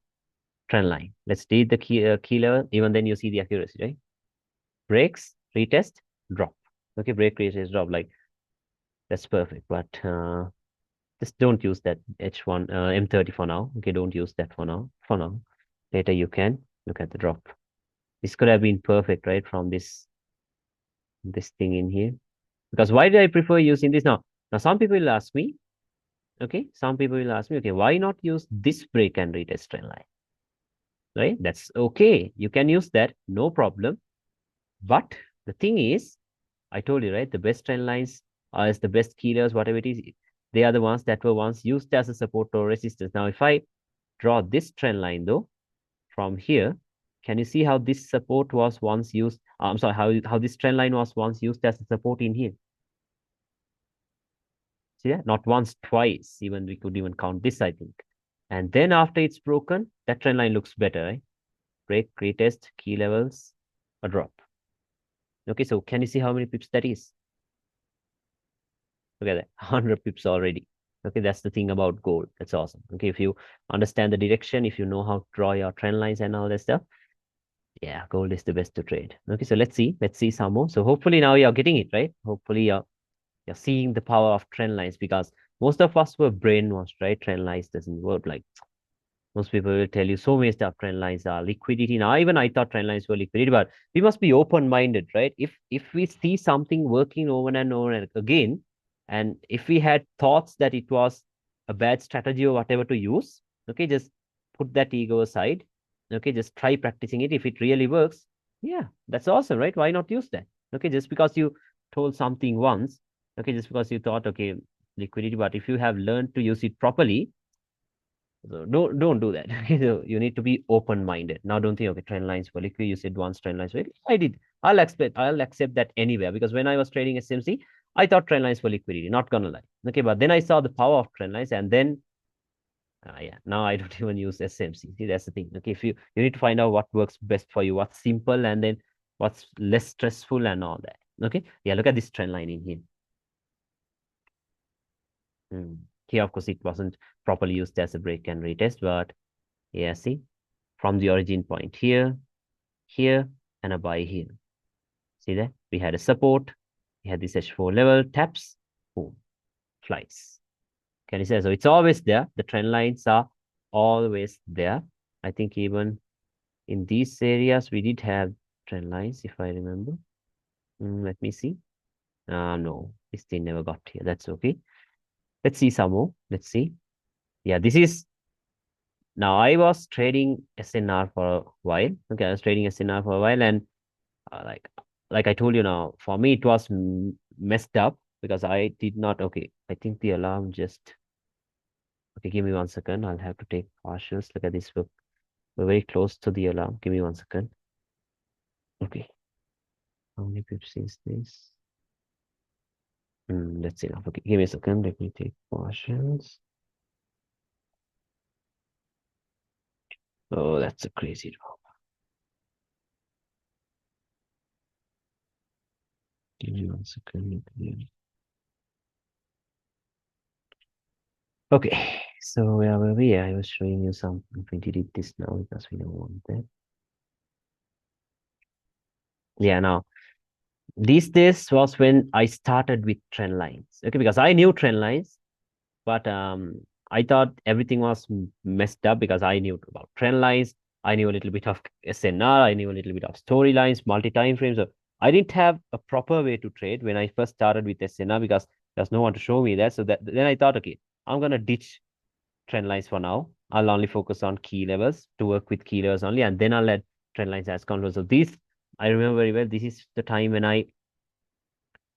Trend line. Let's read the key level. Even then you see the accuracy, right? Breaks, retest, drop. Okay, break, retest, drop. Like that's perfect. But just don't use that H1 M30 for now. Okay, don't use that for now. For now, later you can look at the drop. This could have been perfect, right? From this thing in here. Because why do I prefer using this now? Now some people will ask me, okay, some people will ask me, okay, why not use this break and retest trend line? Right? That's okay. You can use that, no problem. But the thing is, I told you, right? The best trend lines are the best killers, whatever it is. They are the ones that were once used as a support or resistance. Now, if I draw this trend line though, from here, can you see how this support was once used? I'm sorry, how this trend line was once used as a support in here? See that? Not once, twice. Even we could even count this, I think. And then after it's broken, that trend line looks better, right? Break, retest, key levels, a drop. Okay, so can you see how many pips that is? Look at that, 100 pips already. Okay, that's the thing about gold. That's awesome. Okay, if you understand the direction, if you know how to draw your trend lines and all that stuff, yeah, gold is the best to trade. Okay, so let's see some more. So hopefully now you're getting it, right? Hopefully you're seeing the power of trend lines, because most of us were brainwashed, right? Trend lines doesn't work. Like most people will tell you so many stuff. Trend lines are liquidity. Now, even I thought trend lines were liquidity, but we must be open-minded, right? If we see something working over and over and again, and if we had thoughts that it was a bad strategy or whatever to use, okay, just put that ego aside. Okay, just try practicing it. If it really works, yeah, that's awesome, right? Why not use that? Okay, just because you told something once, okay, just because you thought, okay, liquidity, but if you have learned to use it properly, so don't do that. So you need to be open-minded. Now don't think, okay, trend lines were liquid. You said once trend lines were liquid. I did. I'll accept that anywhere, because when I was trading SMC, I thought trend lines were liquidity, not gonna lie. Okay, but then I saw the power of trend lines, and then Yeah, now I don't even use SMC. See, that's the thing. Okay, if you need to find out what works best for you, what's simple, and then what's less stressful and all that. Okay, yeah, look at this trend line in here. Here, of course, it wasn't properly used as a break and retest, but yeah, see, from the origin point here, here, and a buy here. See that? We had a support, we had this H4 level, taps, boom, flies. Can you say? So it's always there. The trend lines are always there. I think even in these areas, we did have trend lines, if I remember. Let me see. No, this thing never got here. That's okay. Let's see some more. Let's see. Yeah, this is now I was trading SNR for a while. Okay, I was trading SNR for a while, and uh, like like I told you now, for me it was messed up because I did not. Okay, I think the alarm just. Okay, give me 1 second. I'll have to take partials. Look at this. We're very close to the alarm. Give me 1 second. Okay, how many pips is this? That's enough. Okay, give me a second. Let me take partials. Oh, that's a crazy drop. Give me 1 second. Okay, so where were we? I was showing you some. We delete this now because we don't want that. Yeah, now these days was when I started with trend lines. Okay, because I knew trend lines, but I thought everything was messed up because I knew about trend lines. I knew a little bit of SNR. I knew a little bit of storylines, multi-time frames. So I didn't have a proper way to trade when I first started with SNR because there's no one to show me that. So that then I thought, okay, I'm gonna ditch trend lines for now. I'll only focus on key levels to work with key levels only, and then I'll let trend lines as controls. So this I remember very well. This is the time when I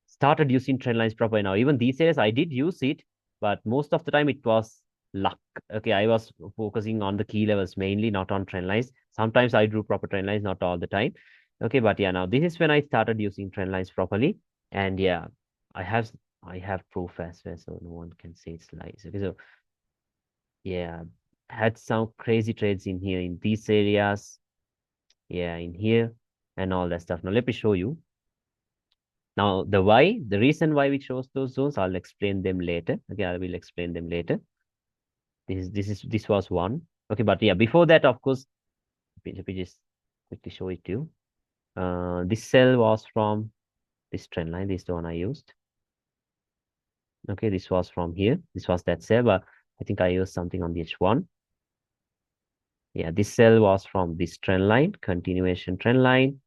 started using trend lines properly. Now even these days I did use it, but most of the time it was luck. Okay, I was focusing on the key levels mainly, not on trend lines. Sometimes I drew proper trend lines, not all the time. Okay, but yeah, now this is when I started using trend lines properly, and yeah, i have I have proof as well, so no one can say it's lies. Okay, so yeah, had some crazy trades in here in these areas, yeah, in here and all that stuff. Now let me show you. Now, the reason why we chose those zones, I'll explain them later. Okay, I will explain them later. This was one. Okay, but yeah, before that, of course, let me just quickly show it to you. This cell was from this trend line. This is the one I used. Okay, this was from here. This was that cell, but I think I used something on the H1. Yeah, this cell was from this trend line, continuation trend line.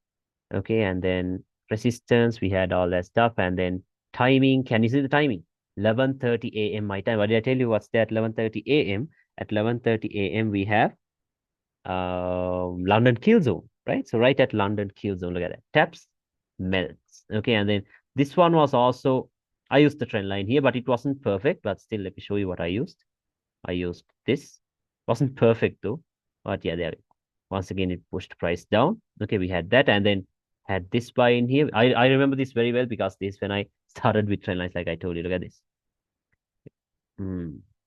Okay, and then resistance, we had all that stuff, and then timing. Can you see the timing? 11:30 a.m. my time. What did I tell you? What's that? 11:30 a.m. At 11:30 a.m. we have London kill zone, right? So right at London kill zone, look at that. Taps, melts. Okay, and then this one was also, I used the trend line here, but it wasn't perfect. But still, let me show you what I used. I used this. Wasn't perfect though. But yeah, there. Once again, it pushed price down. Okay, we had that, and then had this buy in here. I remember this very well because this when I started with trend lines, like I told you. Look at this.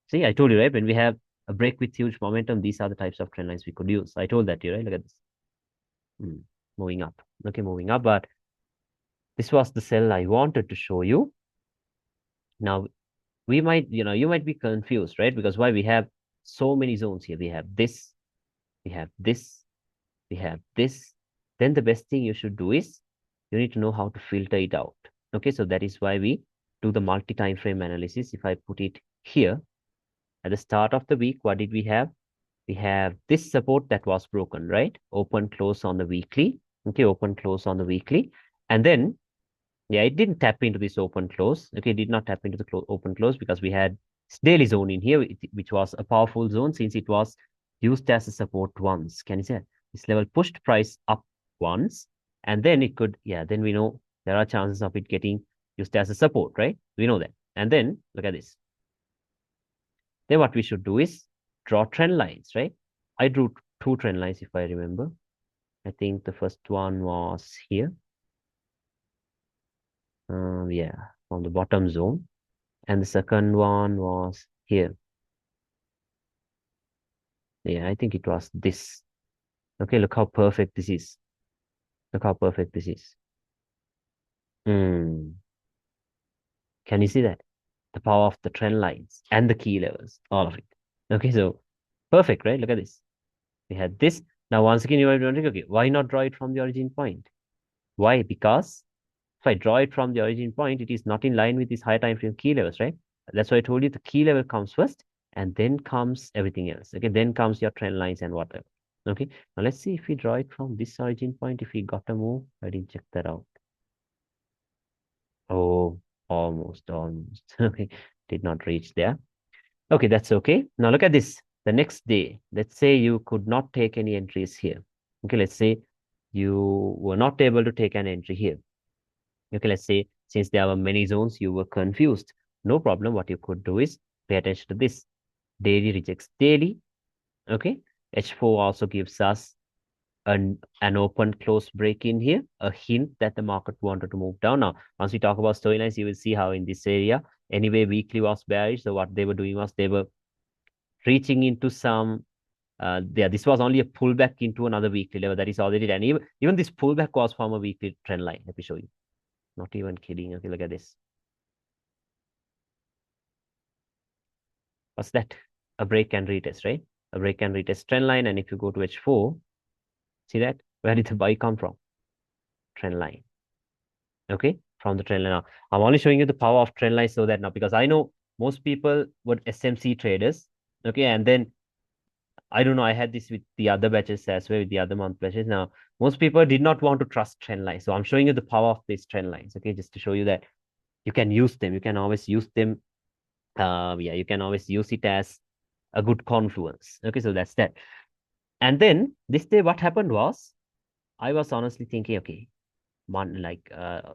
See, I told you, right? When we have a break with huge momentum, these are the types of trend lines we could use. I told that to you, right? Look at this. Moving up. Okay, moving up. But this was the cell I wanted to show you. Now, we might, you might be confused, right? Because why we have so many zones here. We have this, we have this, we have this. Then the best thing you should do is you need to know how to filter it out. Okay, so that is why we do the multi-time frame analysis. If I put it here at the start of the week, what did we have? We have this support that was broken, right? Open close on the weekly. Okay, open close on the weekly. And then, yeah, it didn't tap into this open close. Okay, it did not tap into the open close because we had daily zone in here, which was a powerful zone since it was used as a support once. Can you see that? This level pushed price up once, and then it could, yeah, then we know there are chances of it getting used as a support, right? We know that. And then look at this. Then what we should do is draw trend lines, right? I drew two trend lines if I remember. I think the first one was here. Yeah, from the bottom zone. And the second one was here. Yeah, I think it was this. Okay, look how perfect this is. Look how perfect this is. Hmm. Can you see that? The power of the trend lines and the key levels, all of it. Okay, so perfect, right? Look at this. We had this. Now, once again, you might be wondering, okay, why not draw it from the origin point? Why? Because if I draw it from the origin point, it is not in line with these higher time frame key levels, right? That's why I told you the key level comes first, and then comes everything else. Okay, then comes your trend lines and whatever. Okay, now let's see if we draw it from this origin point, if we got a move. I didn't check that out. Oh, almost. Okay, did not reach there. Okay, that's okay. Now look at this. The next day, let's say you could not take any entries here. Okay, let's say you were not able to take an entry here. Okay, let's say since there were many zones, you were confused. No problem. What you could do is pay attention to this. Daily rejects daily. Okay, H4 also gives us an open close break in here, a hint that the market wanted to move down. Now, once we talk about storylines, you will see how in this area, anyway, weekly was bearish. So what they were doing was they were reaching into some this was only a pullback into another weekly level that is already, and even this pullback was from a weekly trend line. Let me show you. Not even kidding. Okay, look at this. What's that? A break and retest, right? A break and retest trend line. And if you go to H4, see that? Where did the buy come from? Trend line. Okay, from the trend line. Now, I'm only showing you the power of trend line so that now, because I know most people were SMC traders. Okay, and then I don't know, I had this with the other batches as well, with the other month batches. Now, most people did not want to trust trend lines. So I'm showing you the power of these trend lines, okay, just to show you that you can use them. You can always use them. Yeah, you can always use it as a good confluence. Okay, so that's that. And then this day, what happened was, I was honestly thinking, okay,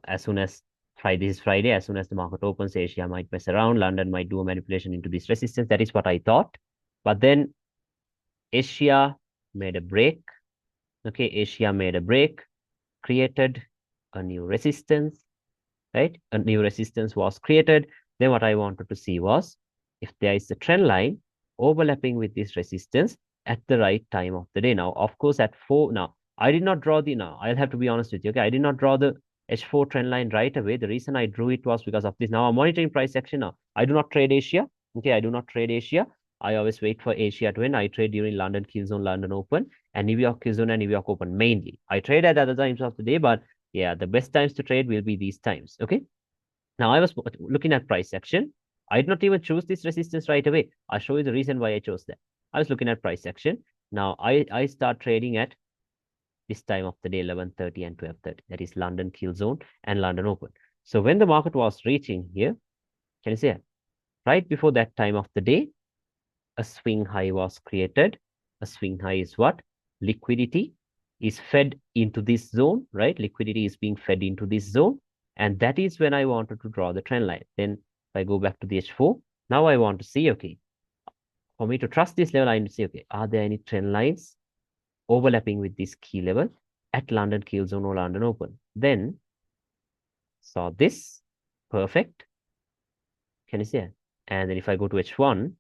as soon as Friday is Friday, as soon as the market opens, Asia might mess around, London might do a manipulation into this resistance. That is what I thought. But then Asia made a break. Okay, Asia made a break, created a new resistance, right? A new resistance was created. Then what I wanted to see was if there is a trend line overlapping with this resistance at the right time of the day. Now, of course, at 4, now, I did not draw the, now, I'll have to be honest with you, okay? I did not draw the H4 trend line right away. The reason I drew it was because of this. Now, I'm monitoring price action now. I do not trade Asia. Okay, I do not trade Asia. I always wait for Asia to win. I trade during London Kill Zone, London Open, and New York Kill Zone and New York Open mainly. I trade at other times of the day, but yeah, the best times to trade will be these times. Okay. Now I was looking at price action. I did not even choose this resistance right away. I'll show you the reason why I chose that. I was looking at price action. Now I start trading at this time of the day, 11:30 and 12:30. That is London Kill Zone and London Open. So when the market was reaching here, can you see it? Right before that time of the day, a swing high was created. A swing high is what? Liquidity is fed into this zone, right? Liquidity is being fed into this zone. And that is when I wanted to draw the trend line. Then if I go back to the H4, now I want to see, okay, for me to trust this level, I need to say, okay, are there any trend lines overlapping with this key level at London Kill Zone or London Open? Then saw this, perfect. Can you see it? And then if I go to H1,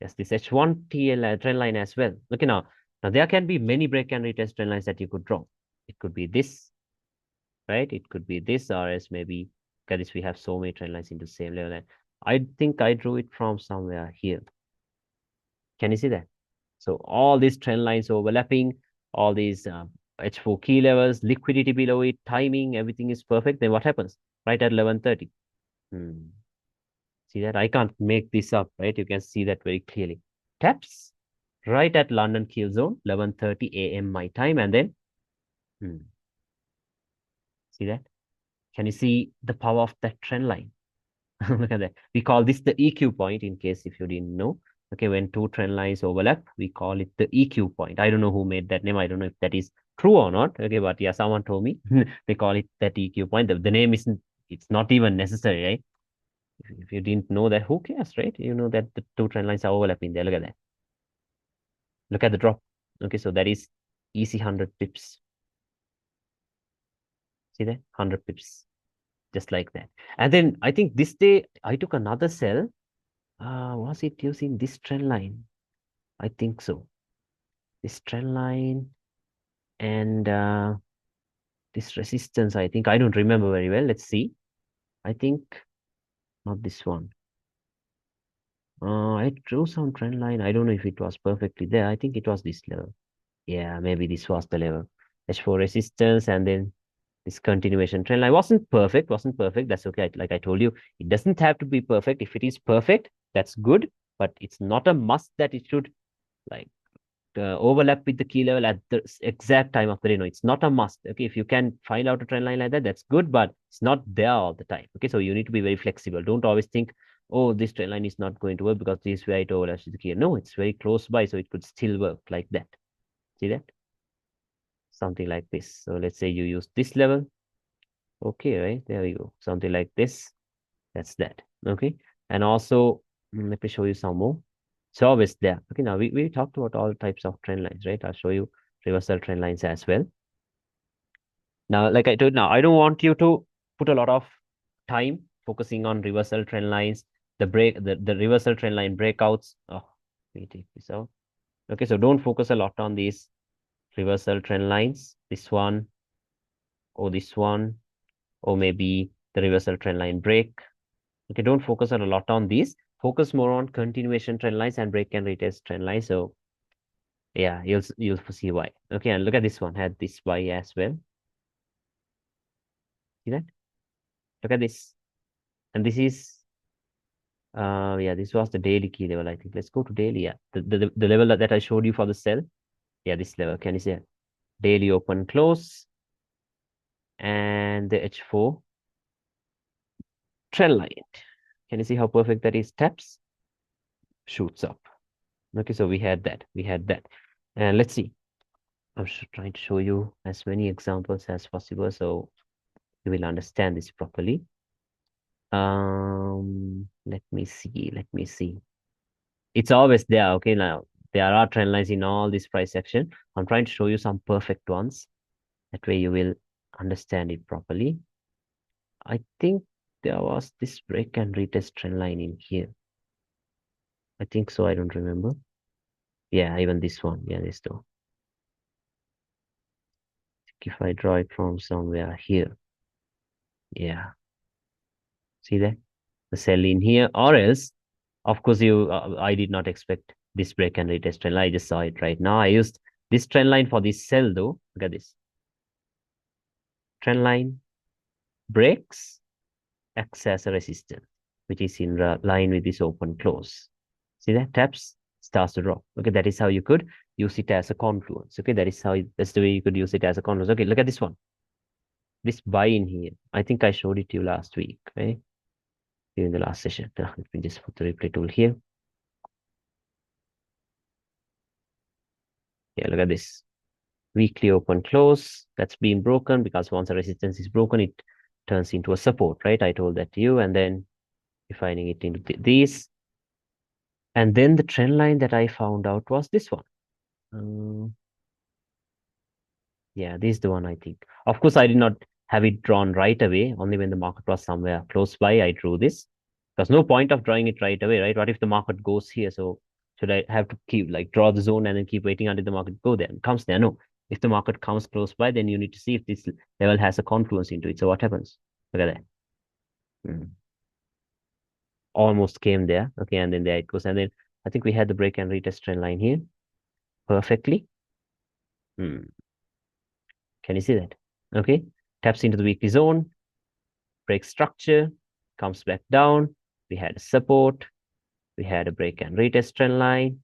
yes, this H1 TL trend line as well. Okay, now there can be many break and retest trend lines that you could draw. It could be this, right? It could be this, or else maybe, because we have so many trend lines into the same level. And I think I drew it from somewhere here. Can you see that? So all these trend lines overlapping, all these H4 key levels, liquidity below it, timing, everything is perfect. Then what happens? Right at 11:30. See that? I can't make this up, right? You can see that very clearly. Taps right at London Kill Zone, 11:30 a.m. my time, and then see that? Can you see the power of that trend line? Look at that. We call this the EQ point in case if you didn't know. Okay, when two trend lines overlap, we call it the EQ point. I don't know who made that name. I don't know if that is true or not. Okay, but yeah, someone told me they call it that EQ point. The name isn't, it's not even necessary, right? If you didn't know that, who cares, right? You know that the two trend lines are overlapping there. Look at that. Look at the drop. Okay, so that is easy 100 pips. See that? 100 pips. Just like that. And then I think this day I took another sell. Was it using this trend line? I think so. This trend line and this resistance, I think I don't remember very well. Let's see. I think not this one. I drew some trend line. I don't know if it was perfectly there. I think it was this level. Yeah, maybe this was the level. H4 resistance and then this continuation trend line wasn't perfect. That's okay. Like I told you, it doesn't have to be perfect. If it is perfect, that's good, but it's not a must that it should like overlap with the key level at the exact time of the day. No, it's not a must. Okay, if you can find out a trend line like that, that's good, but it's not there all the time. Okay, so you need to be very flexible. Don't always think, oh, this trend line is not going to work because this way it overlaps with the key. No, it's very close by, so it could still work like that. See that? Something like this. So let's say you use this level. Okay, right? There we go. Something like this. That's that. Okay. And also, let me show you some more. So always there. Okay, now we talked about all types of trend lines, right? I'll show you reversal trend lines as well. Now, like I told now, I don't want you to put a lot of time focusing on reversal trend lines, the reversal trend line breakouts. Oh, let me take this out. Okay, so don't focus a lot on these reversal trend lines. This one, or this one, or maybe the reversal trend line break. Okay, don't focus a lot on these. Focus more on continuation trend lines and break and retest trend lines. So yeah, you'll see why. Okay, and look at this one, had this Y as well. See that? Look at this. And this is yeah, this was the daily key level, I think. Let's go to daily. Yeah. The level that I showed you for the sell. Yeah, this level. Can you see it? Daily open close and the H4 trend line. Can you see how perfect that is? Taps, shoots up. Okay, so we had that. We had that. And let's see. I'm trying to show you as many examples as possible so you will understand this properly. Let me see. Let me see. It's always there. Okay, now there are trend lines in all this price section. I'm trying to show you some perfect ones. That way you will understand it properly. I think there was this break and retest trend line in here. I think so. I don't remember. Yeah, even this one. Yeah, this one. If I draw it from somewhere here. Yeah. See that? The cell in here, or else, of course, I did not expect this break and retest trend line. I just saw it right now. I used this trend line for this cell though. Look at this. Trend line breaks, acts as a resistance, which is in line with this open close. See that? Taps, starts to drop. Okay, that is how you could use it as a confluence. Okay, that's the way you could use it as a confluence. Okay, look at this one. This buy in here. I think I showed it to you last week, right? During the last session. Let me just put the replay tool here. Yeah, look at this. Weekly open close. That's been broken because once a resistance is broken, it turns into a support, right? I told that to you. And then defining it into these. And then the trend line that I found out was this one. Yeah, this is the one I think. Of course, I did not have it drawn right away. Only when the market was somewhere close by, I drew this. There's no point of drawing it right away, right? What if the market goes here? So should I have to keep like draw the zone and then keep waiting until the market go there comes there? No. If the market comes close by, then you need to see if this level has a confluence into it. So what happens? Look at that. Almost came there. Okay, and then there it goes. And then I think we had the break and retest trend line here perfectly. Can you see that? Okay, taps into the weekly zone, break structure, comes back down. We had a support. We had a break and retest trend line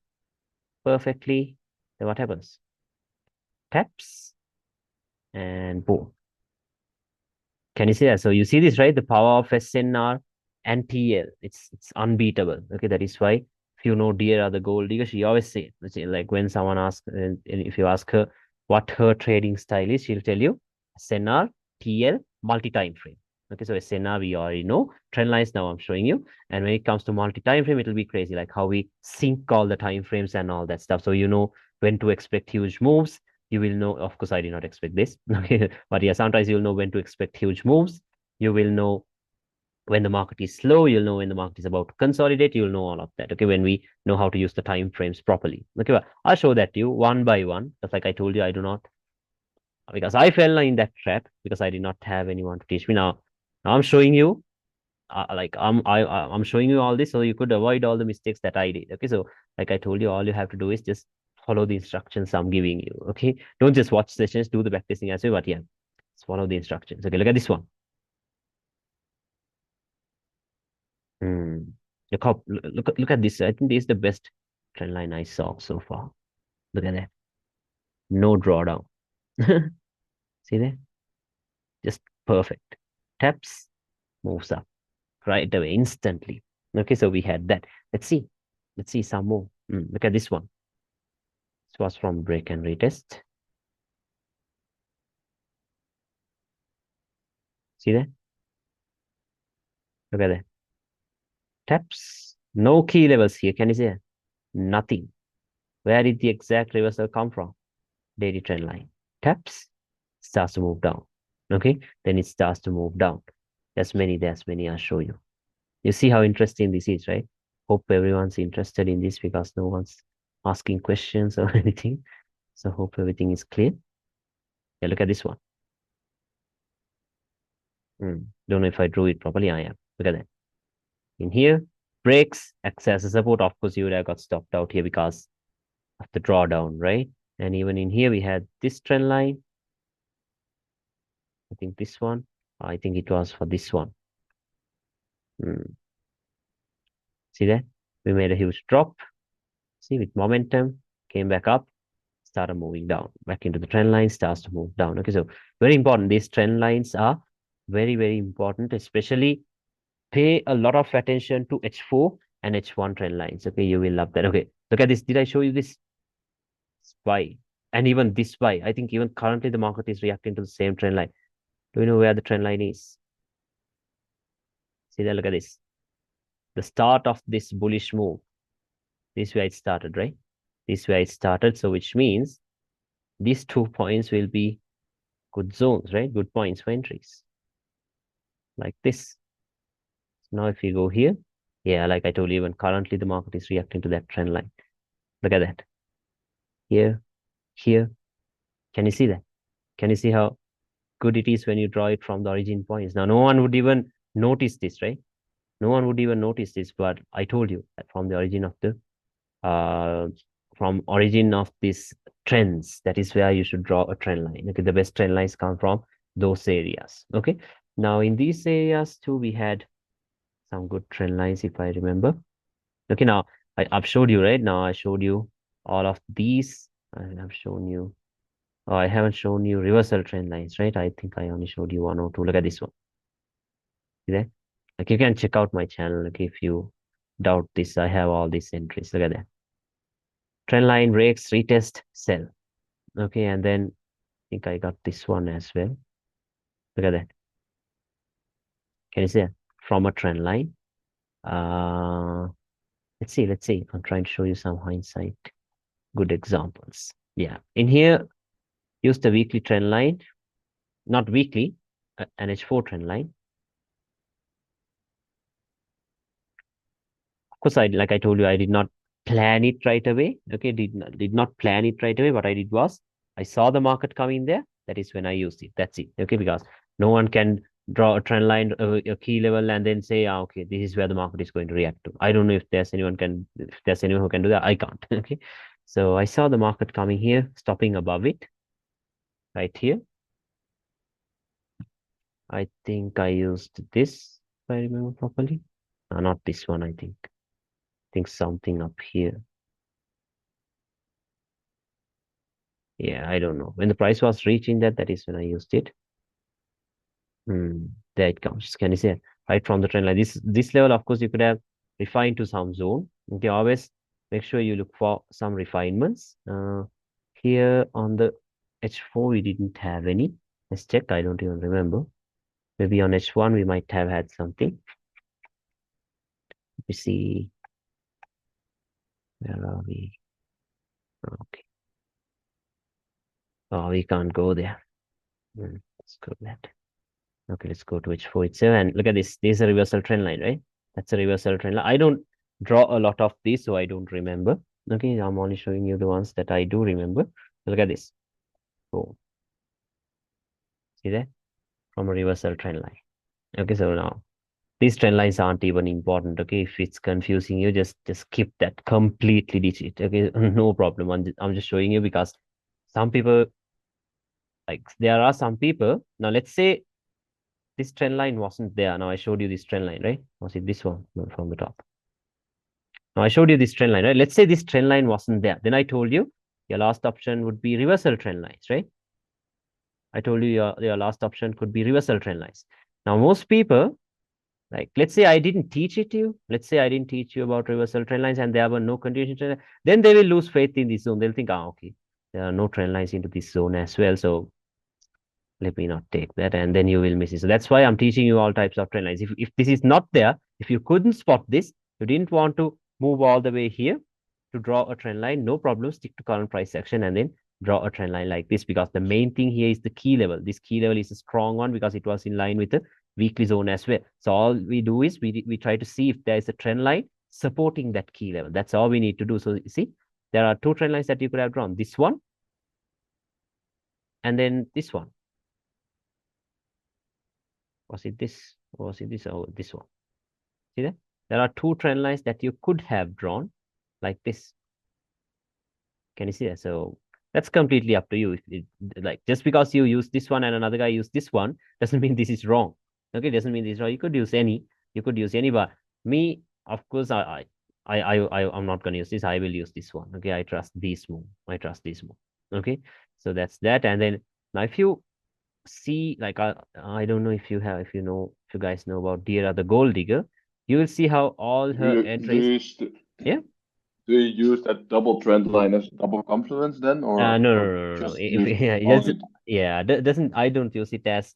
perfectly. Then what happens? Taps and boom. Can you see that? So you see this, right? The power of SNR and TL. It's unbeatable. Okay, that is why if you know dear are the gold digger, she always say like when someone asks, and if you ask her what her trading style is, she'll tell you SNR, TL, multi-time frame. Okay, so SNR we already know. Trend lines now I'm showing you. And when it comes to multi-time frame, it'll be crazy, like how we sync all the time frames and all that stuff. So you know when to expect huge moves. You will know, of course, I did not expect this. Okay, but yeah, sometimes you'll know when to expect huge moves. You will know When the market is slow, you'll know when the market is about to consolidate. You'll know all of that. Okay, when we know how to use the time frames properly. Okay, well, I'll show that to you one by one. Just like I told you, I do not, because I fell in that trap because I did not have anyone to teach me. Now I'm showing you, I'm showing you all this so you could avoid all the mistakes that I did. Okay, so like I told you, all you have to do is just follow the instructions I'm giving you. Okay, don't just watch sessions, do the practicing as well. But yeah, just follow the instructions. Okay, look at this one. Hmm. Look at this. I think this is the best trend line I saw so far. Look at that. No drawdown. See there? Just perfect. Taps, moves up right away instantly. Okay, so we had that. Let's see. Let's see some more. Look at this one. This was from break and retest. See that? Look at that. Taps. No key levels here. Can you see that? Nothing. Where did the exact reversal come from? Daily trend line. Taps. Starts to move down. Okay, then it starts to move down. There's many. I'll show you. You see how interesting this is, right? Hope everyone's interested in this because no one's asking questions or anything. So hope everything is clear. Yeah, look at this one. Don't know if I drew it properly. I am. Look at that. In here, breaks, acts as a support. Of course, you would have got stopped out here because of the drawdown, right? And even in here, we had this trend line. I think this one. I think it was for this one. See that? We made a huge drop. See, with momentum, came back up, started moving down, back into the trend line, starts to move down. Okay, so very important. These trend lines are very, very important, especially pay a lot of attention to H4 and H1 trend lines. Okay, you will love that. Okay, look at this. Did I show you this? SPY. And even this SPY. I think even currently the market is reacting to the same trend line. Do you know where the trend line is? See that? Look at this. The start of this bullish move. This way it started, right? This way it started. So which means these 2 points will be good zones, right? Good points for entries. Like this. So now if you go here, yeah, like I told you, even currently the market is reacting to that trend line. Look at that. Here, here. Can you see that? Can you see how good it is when you draw it from the origin points? Now, no one would even notice this, right? No one would even notice this, but I told you that from the origin of the uh from origin of these trends, that is where you should draw a trend line. Okay, the best trend lines come from those areas. Okay. Now in these areas too, we had some good trend lines, if I remember. Okay, now I've showed you, right? Now I showed you all of these. I've shown you. Oh, I haven't shown you reversal trend lines, right? I think I only showed you one or two. Look at this one. See that? Like you can check out my channel. Like if you doubt this, I have all these entries. Look at that. Trend line breaks, retest, sell. Okay, and then I think I got this one as well. Look at that. Can you see that? From a trend line? Uh, let's see. I'm trying to show you some hindsight, good examples. Yeah, in here, use the weekly trend line, not weekly, an H4 trend line. Of course, like I told you, I did not plan it right away. Okay, did not plan it right away. What I did was I saw the market coming there. That is when I used it. That's it. Okay, because no one can draw a trend line, a key level, and then say, okay, this is where the market is going to react to. I don't know if there's anyone who can do that. I can't. Okay, so I saw the market coming here, stopping above it, right here. I think I used this, if I remember properly. No, not this one, I think. I think something up here. Yeah, I don't know. When the price was reaching that, that is when I used it. There it comes. Can you see it? Right from the trend line. This level, of course, you could have refined to some zone. Okay, always make sure you look for some refinements. Here on the H4, we didn't have any. Let's check. I don't even remember. Maybe on H1, we might have had something. Let me see. Where are we? Okay. Oh, we can't go there. Let's go that. Okay, let's go to H4, H7. And look at this. This is a reversal trend line, right? That's a reversal trend line. I don't draw a lot of these, so I don't remember. Okay, I'm only showing you the ones that I do remember. Look at this. Oh, see that? From a reversal trend line. Okay, so now these trend lines aren't even important. Okay, if it's confusing you, just skip that. Completely ditch it. Okay, no problem. I'm just showing you because some people, like, there are some people. Now let's say this trend line wasn't there. Now I showed you this trend line, right? Was it this one? No, from the top. Now I showed you this trend line, right? Let's say this trend line wasn't there. Then I told you your last option would be reversal trend lines, right? I told you your last option could be reversal trend lines. Now most people, like, let's say I didn't teach it to you. Let's say I didn't teach you about reversal trend lines and there were no continuation trend lines. Then they will lose faith in this zone. They'll think, okay, there are no trend lines into this zone as well. So let me not take that, and then you will miss it. So that's why I'm teaching you all types of trend lines. If this is not there, if you couldn't spot this, you didn't want to move all the way here to draw a trend line, no problem. Stick to current price action and then draw a trend line like this, because the main thing here is the key level. This key level is a strong one because it was in line with the weekly zone as well. So all we do is we try to see if there is a trend line supporting that key level. That's all we need to do. So you see, there are two trend lines that you could have drawn. This one and then this one. Was it this? Or was it this? Oh, this one. See that? There are two trend lines that you could have drawn like this. Can you see that? So that's completely up to you. If it, like, just because you use this one and another guy use this one doesn't mean this is wrong. Okay, doesn't mean this is wrong. You could use any. You could use any. But me, of course, I'm not gonna use this. I will use this one. Okay, I trust this move. I trust this move. Okay, so that's that. And then now, if you see, like, I don't know if you have, if you know, if you guys know about Dear the Gold Digger, you will see how all
Do
her
you do
entries.
you
Yeah.
do you use that double trend line as double confluence then,
No, no,
or
no, no, no.
just
If
use
yeah, just
only?
yeah, doesn't, I don't use it as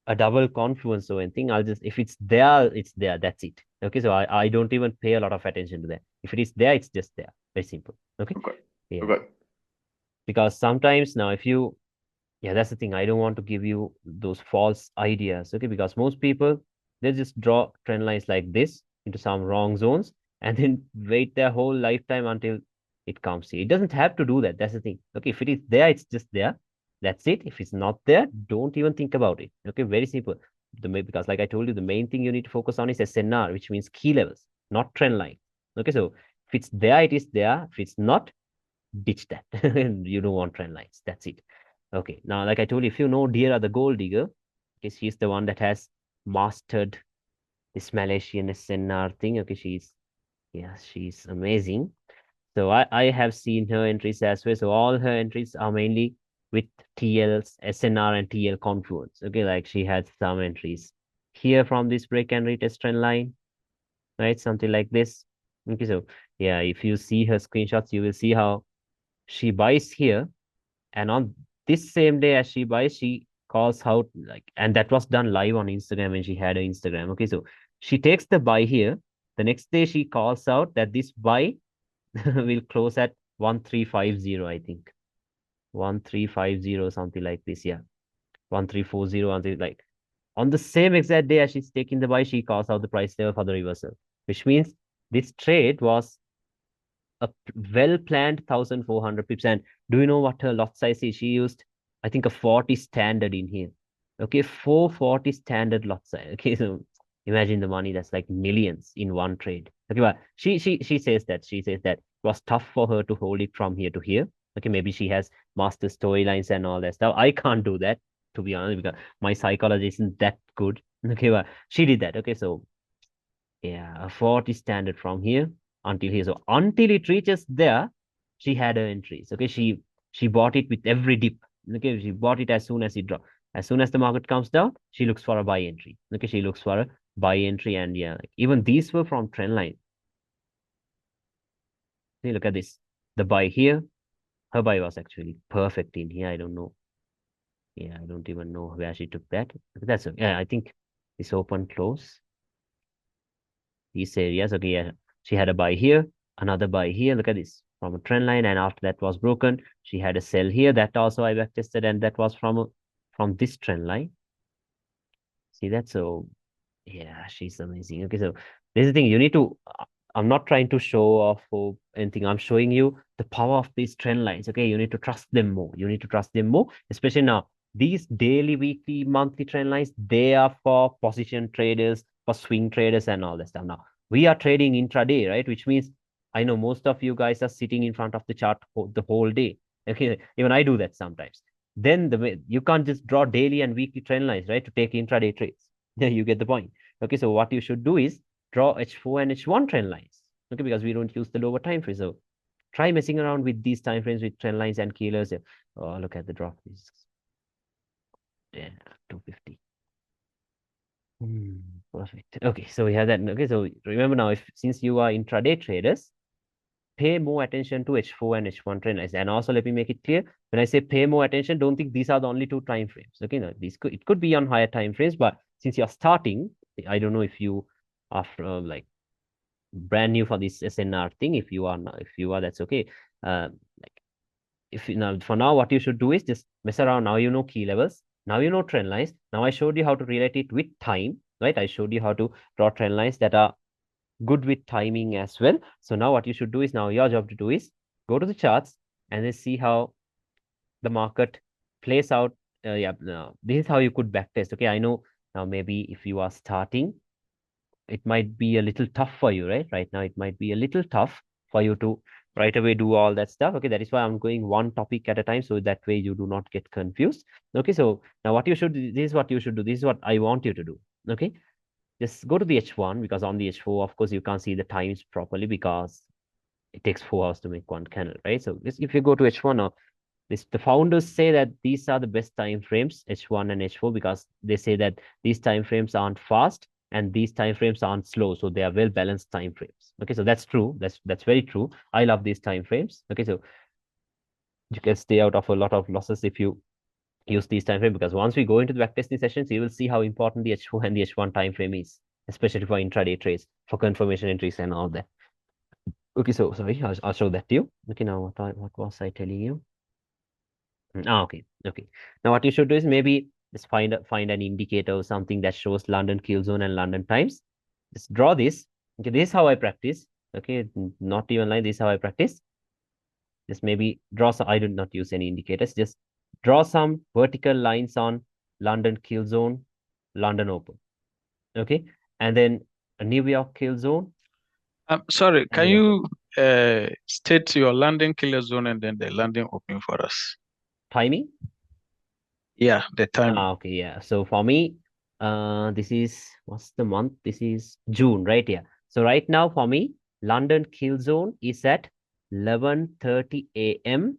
a double confluence or anything. I'll just, if it's there, it's there. That's it. Okay, so I don't even pay a lot of attention to that. If it is there, it's just there. Very simple. Okay.
Okay,
Yeah.
okay.
Because sometimes now, if you, yeah, that's the thing. I don't want to give you those false ideas, okay? Because most people, they just draw trend lines like this into some wrong zones and then wait their whole lifetime until it comes here. It doesn't have to do that. That's the thing. Okay, if it is there, it's just there. That's it. If it's not there, don't even think about it. Okay, very simple. Because like I told you, the main thing you need to focus on is SNR, which means key levels, not trend line. Okay, so if it's there, it is there. If it's not, ditch that. You don't want trend lines. That's it. Okay. Now, like I told you, if you know Dear the Gold Digger, okay, she's the one that has mastered this Malaysian SNR thing. Okay, she's amazing. So I have seen her entries as well. So all her entries are mainly with TL's SNR and TL confluence. Okay, like she has some entries here from this break and retest trend line, right? Something like this. Okay, so yeah, if you see her screenshots, you will see how she buys here, and on this same day as she buys, she calls out, like, and that was done live on Instagram when she had her Instagram. Okay, so she takes the buy here. The next day she calls out that this buy will close at 1350, I think. 1350, something like this. Yeah. 1340, something like, on the same exact day as she's taking the buy, she calls out the price level for the reversal, which means this trade was a well planned 1400 pips. And do you know what her lot size is? She used, I think, a 40 standard in here. Okay, 440 standard lot size. Okay, so imagine the money. That's like millions in one trade. Okay, but she says that it was tough for her to hold it from here to here. Okay, maybe she has master storylines and all that stuff. I can't do that, to be honest, because my psychology isn't that good. Okay, but she did that. Okay, so yeah, a 40 standard from here until here. So until it reaches there, she had her entries. Okay, she bought it with every dip. Okay, she bought it as soon as it dropped. As soon as the market comes down, she looks for a buy entry. Okay, she looks for a buy entry, and yeah, like, even these were from trend line. See, look at this. The buy here, her buy was actually perfect in here. I don't know. Yeah, I don't even know where she took that. But that's okay. Yeah, I think this open close. These areas. Okay, yeah. She had a buy here, another buy here. Look at this from a trend line, and after that was broken, she had a sell here. That also I backtested, and that was from this trend line. See that? So yeah, she's amazing. Okay, so this is the thing. You need to. I'm not trying to show off or anything. I'm showing you the power of these trend lines. Okay, you need to trust them more. You need to trust them more, especially now. These daily, weekly, monthly trend lines, they are for position traders, for swing traders, and all that stuff. Now we are trading intraday, right? Which means I know most of you guys are sitting in front of the chart the whole day. Okay, even I do that sometimes. Then the way you can't just draw daily and weekly trend lines, right, to take intraday trades. Yeah, you get the point. Okay, so what you should do is draw H4 and H1 trend lines. Okay, because we don't use the lower time frame. So try messing around with these time frames with trend lines and killers. Oh, look at the drop. Yeah, 250. Perfect. Okay, so we have that. Okay, so remember now, if since you are intraday traders, pay more attention to H4 and H1 trend lines. And also, let me make it clear: when I say pay more attention, don't think these are the only two time frames. Okay, no, these it could be on higher time frames, but since you're starting, I don't know if you are like brand new for this SNR thing. If you are, that's okay. Like if you now for now, what you should do is just mess around. Now you know key levels. Now you know trend lines. Now I showed you how to relate it with time, right? I showed you how to draw trend lines that are good with timing as well. So now what you should do is now your job to do is go to the charts and then see how the market plays out. Yeah, this is how you could backtest. Okay, I know now maybe if you are starting, it might be a little tough for you, right? Right now, it might be a little tough for you to right away do all that stuff. Okay, that is why I'm going one topic at a time, so that way you do not get confused. Okay, so now what you should do, this is what you should do. This is what I want you to do. Okay, just go to the H1 because on the H4, of course, you can't see the times properly because it takes 4 hours to make one candle, right? So if you go to H1 now, the founders say that these are the best time frames, H1 and H4, because they say that these time frames aren't fast and these time frames aren't slow, so they are well balanced time frames. Okay, so that's true. That's very true. I love these time frames. Okay, so you can stay out of a lot of losses if you use these time frames, because once we go into the backtesting sessions, you will see how important the H4 and the H1 time frame is, especially for intraday trades, for confirmation entries and all that. Okay, so sorry, I'll show that to you. Okay, now what was I telling you? Okay, okay. Now what you should do is maybe just find an indicator or something that shows London kill zone and London times. Just draw this. Okay, this is how I practice. Okay, not even like this is how I practice. Just maybe draw some. I do not use any indicators. Just draw some vertical lines on London kill zone, London open. Okay, and then a New York kill zone
Sorry,
and
can
New York
you state your landing killer zone and then the landing opening for us?
timing.
Yeah, the timing.
Okay, yeah. So for me, this is what's the month? This is June, right? Yeah. So right now for me, London kill zone is at 11:30 a.m.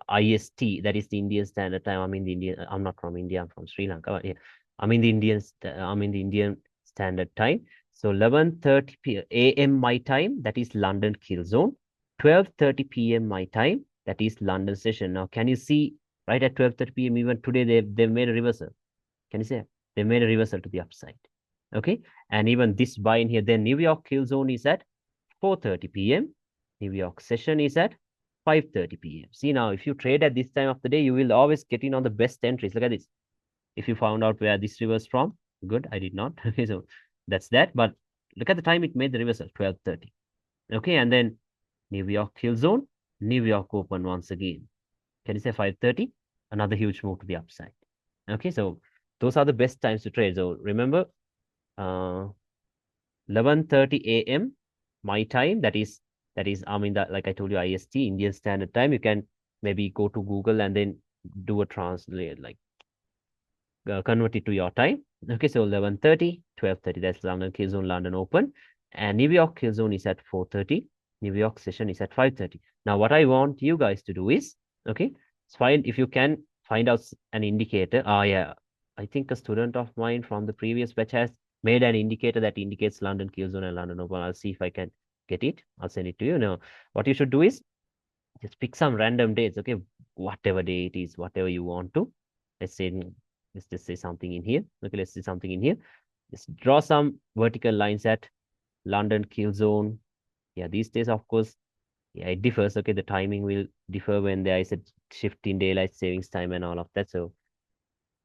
IST. That is the Indian Standard Time. I'm in the Indian. I'm not from India. I'm from Sri Lanka. But yeah, I'm in the Indian Standard Time. So 11:30 a.m. my time. That is London kill zone. 12:30 p.m. my time. That is London session. Now, can you see right at 12:30 p.m. even today they've made a reversal. Can you see? They made a reversal to the upside. Okay, and even this buy in here. Then New York kill zone is at 4:30 p.m. New York session is at 5:30 p.m. See now, if you trade at this time of the day, you will always get in on the best entries. Look at this. If you found out where this reversed from, good. I did not. Okay, so that's that. But look at the time it made the reversal, 12:30. Okay, and then New York kill zone, New York open once again. Can you say 5:30? Another huge move to the upside. Okay, so those are the best times to trade. So remember, 11:30 a.m. my time. That is I mean that like I told you IST Indian Standard Time. You can maybe go to Google and then do a translate like convert it to your time. Okay, so 11:30, 12:30. That's London Kill Zone, London Open, and New York Kill Zone is at 4:30. New York session is at 5:30. Now, what I want you guys to do is okay, find if you can find out an indicator. Yeah, I think a student of mine from the previous batch has made an indicator that indicates London Kill Zone and London Open. I'll see if I can get it. I'll send it to you. Now, what you should do is just pick some random dates, okay? Whatever day it is, whatever you want to. Let's say, let's just say something in here. Okay, let's say something in here. Just draw some vertical lines at London kill zone. Yeah, these days, of course, yeah, it differs. Okay, the timing will differ when there is a shift in daylight savings time and all of that. So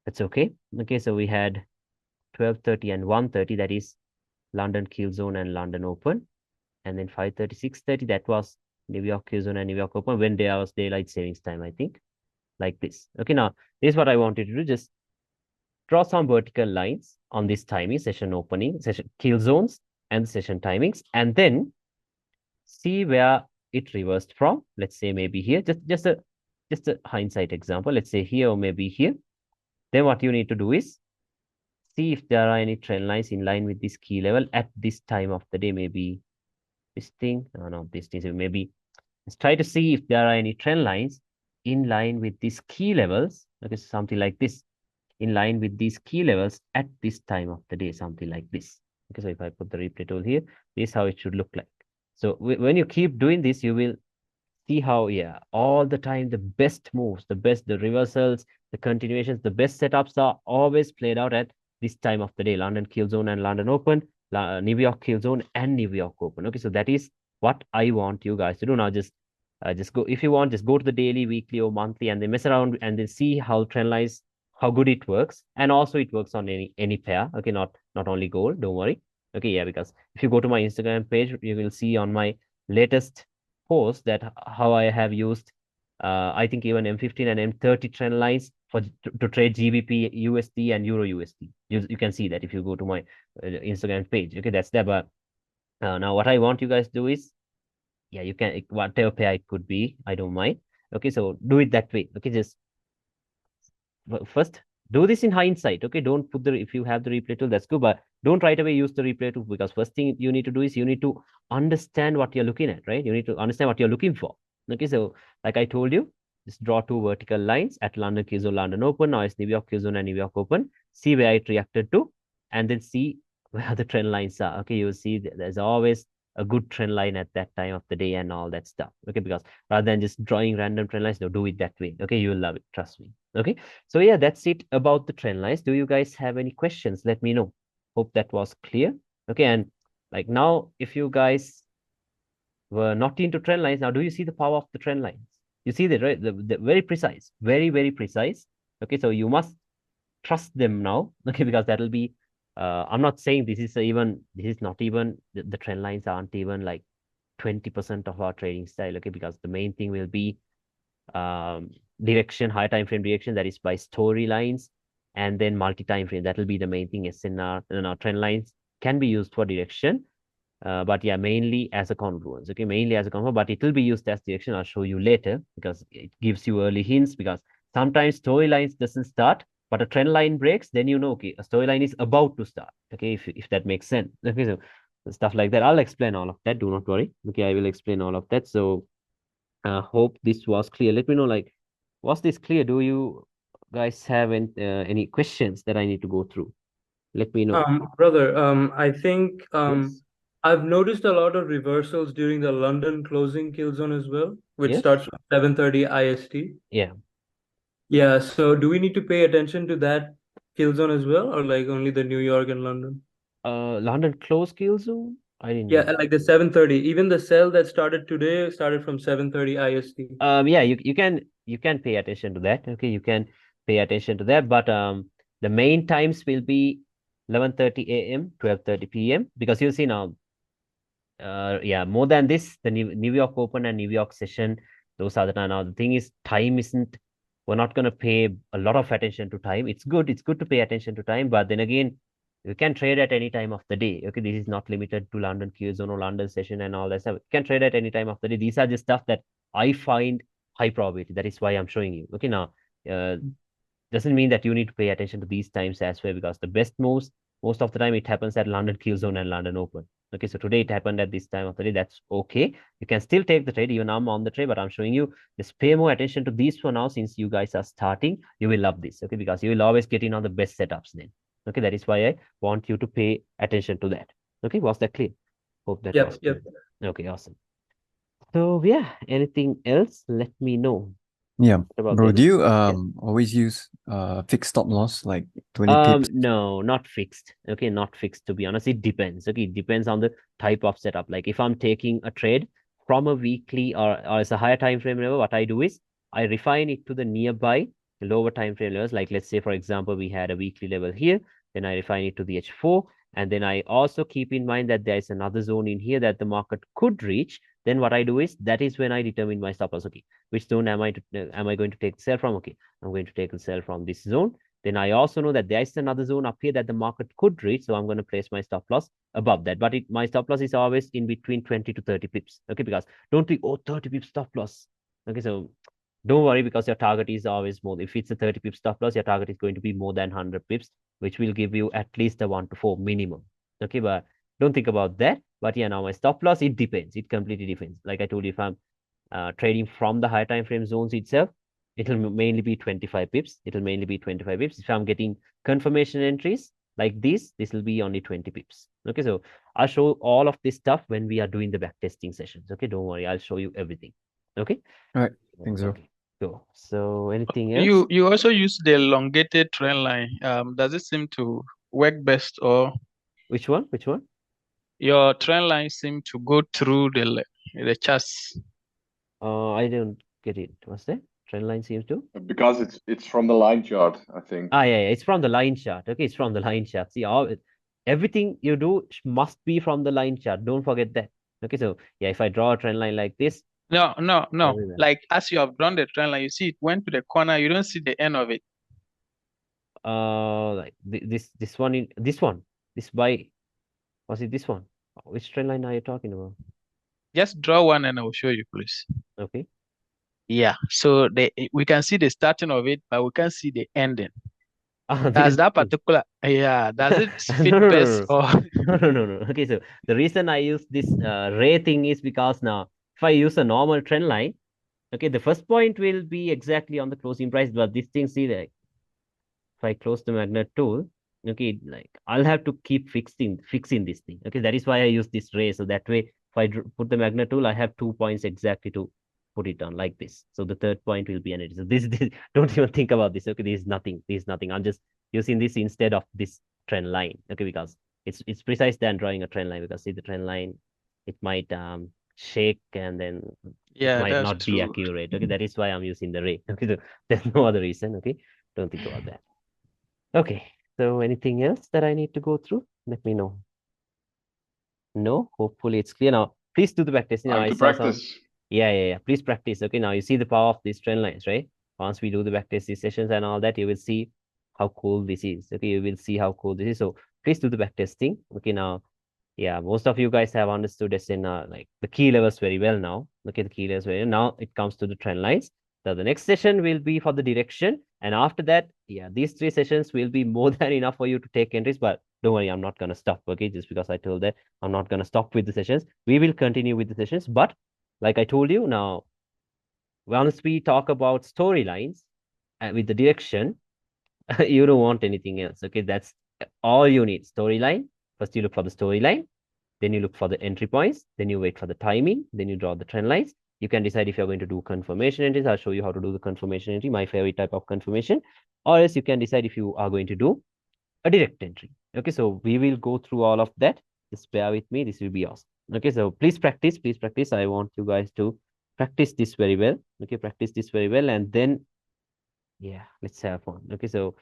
that's okay. Okay, so we had 12:30 and 1:30, that is London Kill Zone and London Open. And then 5:30, 6:30, that was New York Kill Zone and New York Open when there was daylight savings time, I think, like this. Okay, now this is what I wanted to do. Just draw some vertical lines on this timing, session opening, session kill zones, and session timings, and then see where it reversed from. Let's say maybe here, just a hindsight example. Let's say here or maybe here. Then what you need to do is see if there are any trend lines in line with this key level at this time of the day. Maybe this thing, no, this thing. Maybe let's try to see if there are any trend lines in line with these key levels. Okay, something like this, in line with these key levels at this time of the day, something like this. Okay, so if I put the replay tool here, this is how it should look like. So when you keep doing this, you will see how, yeah, all the time the best moves, the reversals, the continuations, the best setups are always played out at this time of the day. London Kill Zone and London Open, New York Kill Zone and New York Open. Okay, so that is what I want you guys to do now. Just go, if you want, just go to the daily, weekly, or monthly, and then mess around and then see how trend lines, how good it works. And also it works on any pair. Okay, not only gold, don't worry. Okay, yeah, because if you go to my Instagram page, you will see on my latest post that how I have used I think even M15 and M30 trend lines for to trade GBP, USD, and Euro USD. You can see that if you go to my Instagram page. Okay, that's there. But now what I want you guys to do is, yeah, you can, whatever pair it could be, I don't mind. Okay, so do it that way. Okay, just first do this in hindsight. Okay, don't put the, if you have the replay tool, that's good, but don't right away use the replay tool, because first thing you need to do is you need to understand what you're looking at, right? You need to understand what you're looking for. Okay, so like I told you, just draw two vertical lines at London Kill Zone, London Open. Now it's New York Kill Zone and New York Open. See where it reacted to, and then see where the trend lines are. Okay, you'll see there's always a good trend line at that time of the day and all that stuff. Okay, because rather than just drawing random trend lines, no, do it that way. Okay, you will love it, trust me. Okay, so yeah, that's it about the trend lines. Do you guys have any questions? Let me know. Hope that was clear. Okay, and like now, if you guys were not into trend lines, now do you see the power of the trend lines? You see that, right? The very precise, very precise. Okay, so you must trust them now. Okay, because that'll be I'm not saying this is not even the trend lines aren't even like 20% of our trading style. Okay, because the main thing will be direction, high time frame direction, that is by storylines, and then multi time frame. That will be the main thing. SNR, trend lines can be used for direction, but yeah, mainly as a confluence. Okay, mainly as a confluence, but it will be used as direction. I'll show you later, because it gives you early hints. Because sometimes storylines doesn't start, but a trend line breaks, then you know, okay, a storyline is about to start. Okay, if that makes sense. Okay, so stuff like that, I'll explain all of that. Do not worry. Okay, I will explain all of that. So hope this was clear. Let me know, like, was this clear? Do you guys have any questions that I need to go through? Let me know.
Brother, I think
Yes.
I've noticed a lot of reversals during the London closing kill zone as well, which
Yes.
starts from 7:30 IST.
Yeah.
Yeah, so do we need to pay attention to that kill zone as well, or like only the New York and London?
London close kill zone? I didn't
Yeah,
know.
like the 7:30. Even the sell that started today started from 7:30 IST.
Yeah, you can pay attention to that. Okay, you can pay attention to that, but the main times will be 11:30 a.m., 12:30 p.m. because you see now, yeah, more than this, the New York Open and New York session, those are the time. Now the thing is, time isn't. We're not gonna pay a lot of attention to time. It's good. It's good to pay attention to time, but then again, you can trade at any time of the day. Okay, this is not limited to London Q zone or London session and all that stuff. You can trade at any time of the day. These are just stuff that I find high probability. That is why I'm showing you. Okay, now, doesn't mean that you need to pay attention to these times as well, because the best moves, most of the time, it happens at London Q zone and London Open. Okay, so today it happened at this time of the day. That's okay. You can still take the trade. Even I'm on the trade, but I'm showing you. Just pay more attention to these for now, since you guys are starting. You will love this, okay? Because you will always get in on the best setups then. Okay, that is why I want you to pay attention to that. Okay, was that clear? Hope that was clear. Okay, awesome. So yeah, anything else? Let me know.
Yeah,
About
bro,
that.
do you
Yeah.
always use fixed stop loss, like 20 pips?
No, not fixed. Okay, not fixed, to be honest. It depends. Okay, it depends on the type of setup. Like if I'm taking a trade from a weekly or as a higher time frame level, what I do is I refine it to the nearby lower time frame levels. Like let's say, for example, we had a weekly level here. then I refine it to the H4, and then I also keep in mind that there is another zone in here that the market could reach. Then what I do is, that is when I determine my stop loss. Okay, which zone am I going to take the sell from? Okay, I'm going to take the sell from this zone. Then I also know that there is another zone up here that the market could reach, so I'm going to place my stop loss above that. But my stop loss is always in between 20 to 30 pips. Okay, because don't think, oh, 30 pips stop loss. Okay, so don't worry, because your target is always more. If it's a 30 pips stop loss, your target is going to be more than 100 pips, which will give you at least a 1 to 4 minimum. Okay, but don't think about that. But yeah, now my stop loss, it depends. It completely depends. Like I told you, if I'm trading from the high time frame zones itself, it'll mainly be 25 pips. It'll mainly be 25 pips. If I'm getting confirmation entries like this will be only 20 pips. Okay, so I'll show all of this stuff when we are doing the backtesting sessions. Okay, don't worry, I'll show you everything. Okay.
All right. Thanks,
okay. Cool. So anything else?
You also use the elongated trend line. Does it seem to work best, or
Which one? Which one?
your trend line seem to go through the charts?
I don't get it. What's that? Trend line seems to?
Because it's from the line chart, I think.
Yeah, it's from the line chart. Okay, it's from the line chart. See, everything you do must be from the line chart. Don't forget that. Okay, so yeah, if I draw a trend line like this.
No. Like as you have drawn the trend line, you see it went to the corner. You don't see the end of it.
Like this one, was it this one? Which trend line are you talking about?
Just draw one and I will show you, please.
Okay.
Yeah. So we can see the starting of it, but we can't see the ending.
This
Does
is
that particular, does it fit
No.
best or?
No. Okay, so the reason I use this ray thing is because now if I use a normal trend line, okay, the first point will be exactly on the closing price, but this thing, see, like if I close the magnet tool, okay, like I'll have to keep fixing this thing. Okay, that is why I use this ray. So that way, if I put the magnet tool, I have 2 points exactly to put it on like this. So the third point will be an edge. So this don't even think about this. Okay, this is nothing. I'm just using this instead of this trend line. Okay, because it's precise than drawing a trend line, because see the trend line, it might shake and then it might
that's
not be
true.
accurate. Okay, that is why I'm using the ray. Okay, so there's no other reason. Okay, don't think about that. Okay, so anything else that I need to go through? Let me know. No, hopefully it's clear now. Please do the backtesting. Now,
Time
I
to
saw some.
practice.
Yeah. Please practice. Okay, now you see the power of these trend lines, right? Once we do the backtesting sessions and all that, you will see how cool this is. Okay, you will see how cool this is. So please do the backtesting. Okay, now, yeah, most of you guys have understood SNR, like the key levels very well now. Okay, the key levels very well. Now it comes to the trend lines. So the next session will be for the direction. And after that, yeah, these 3 sessions will be more than enough for you to take entries. But don't worry, I'm not going to stop. Okay, just because I told that, I'm not going to stop with the sessions. We will continue with the sessions. But like I told you now, once we talk about storylines with the direction, you don't want anything else. Okay, that's all you need. Storyline. First, you look for the storyline. Then you look for the entry points. Then you wait for the timing. Then you draw the trend lines. You can decide if you're going to do confirmation entries. I'll show you how to do the confirmation entry, my favorite type of confirmation. Or else you can decide if you are going to do a direct entry. Okay, so we will go through all of that. Just bear with me. This will be awesome. Okay, so please practice. Please practice. I want you guys to practice this very well. Okay, practice this very well. And then, yeah, let's have fun. Okay, so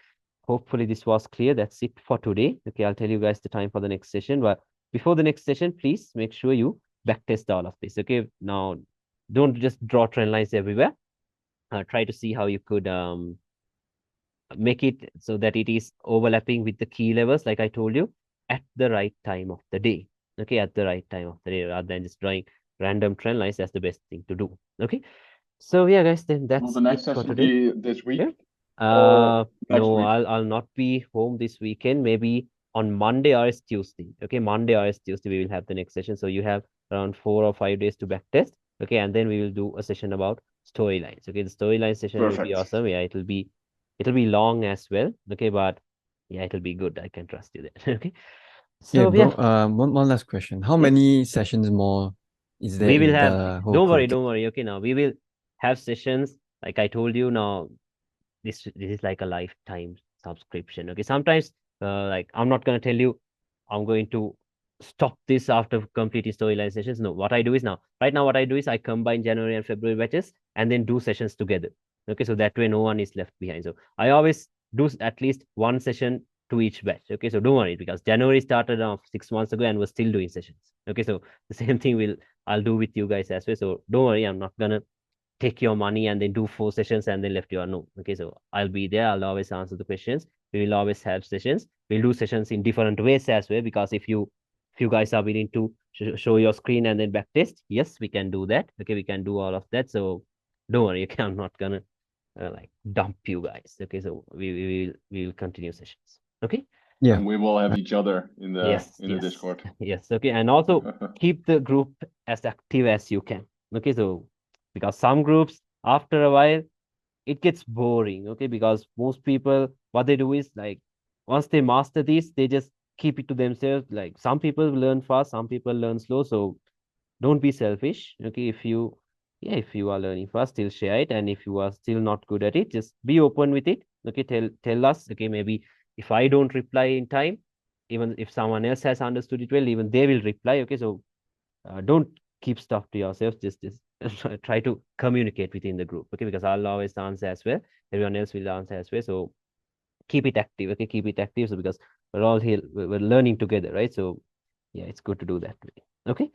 hopefully this was clear. That's it for today. Okay, I'll tell you guys the time for the next session. But before the next session, please make sure you backtest all of this. Okay, now don't just draw trend lines everywhere. Try to see how you could make it so that it is overlapping with the key levels, like I told you, at the right time of the day. Okay, at the right time of the day, rather than just drawing random trend lines. That's the best thing to do. Okay, so yeah, guys, then
Will
that's
the next
it for
session
today.
be this week?
Yeah.
Next
No,
week?
I'll not be home this weekend. Maybe on Monday or Tuesday. Okay, Monday or Tuesday we will have the next session. So you have around 4 or 5 days to backtest. Okay, and then we will do a session about storylines. Okay, the storyline session will be
Perfect.
awesome. Yeah, it'll be long as well. Okay, but yeah, it'll be good. I can trust you there. Okay.
Yeah,
So
bro.
yeah,
One last question. How
Yes.
many sessions more is there
we will
in
have.
the whole
Don't worry,
curriculum?
don't worry. Okay, now we will have sessions like I told you. Now this is like a lifetime subscription. Okay, sometimes like I'm not going to tell you I'm going to stop this after completing storyline sessions. No, what I do is right now what I do is I combine January and February batches and then do sessions together. Okay, so that way no one is left behind. So I always do at least one session to each batch. Okay, so don't worry, because January started 6 months ago and we're still doing sessions. Okay, so the same thing I'll do with you guys as well. So don't worry, I'm not gonna take your money and then do 4 sessions and then left you alone. Okay, so I'll be there. I'll always answer the questions. We will always have sessions. We'll do sessions in different ways as well, because if you guys are willing to show your screen and then back test, yes, we can do that. Okay, we can do all of that. So don't worry. Okay, I'm not gonna like dump you guys. Okay, so we will continue sessions. Okay.
Yeah.
And we will have each other in the
yes.
Discord.
Yes. Okay, and also keep the group as active as you can. Okay, so because some groups after a while it gets boring. Okay, because most people what they do is like once they master this, they just keep it to themselves. Like some people learn fast, some people learn slow. So don't be selfish. Okay, if you are learning fast, still share it, and if you are still not good at it, just be open with it. Okay, tell us. Okay, maybe if I don't reply in time, even if someone else has understood it well, even they will reply. Okay, so don't keep stuff to yourself. Just try to communicate within the group. Okay, because I'll always answer as well. Everyone else will answer as well. So keep it active. Okay, keep it active. So because we're all here, we're learning together, right? So yeah, it's good to do that way. Okay.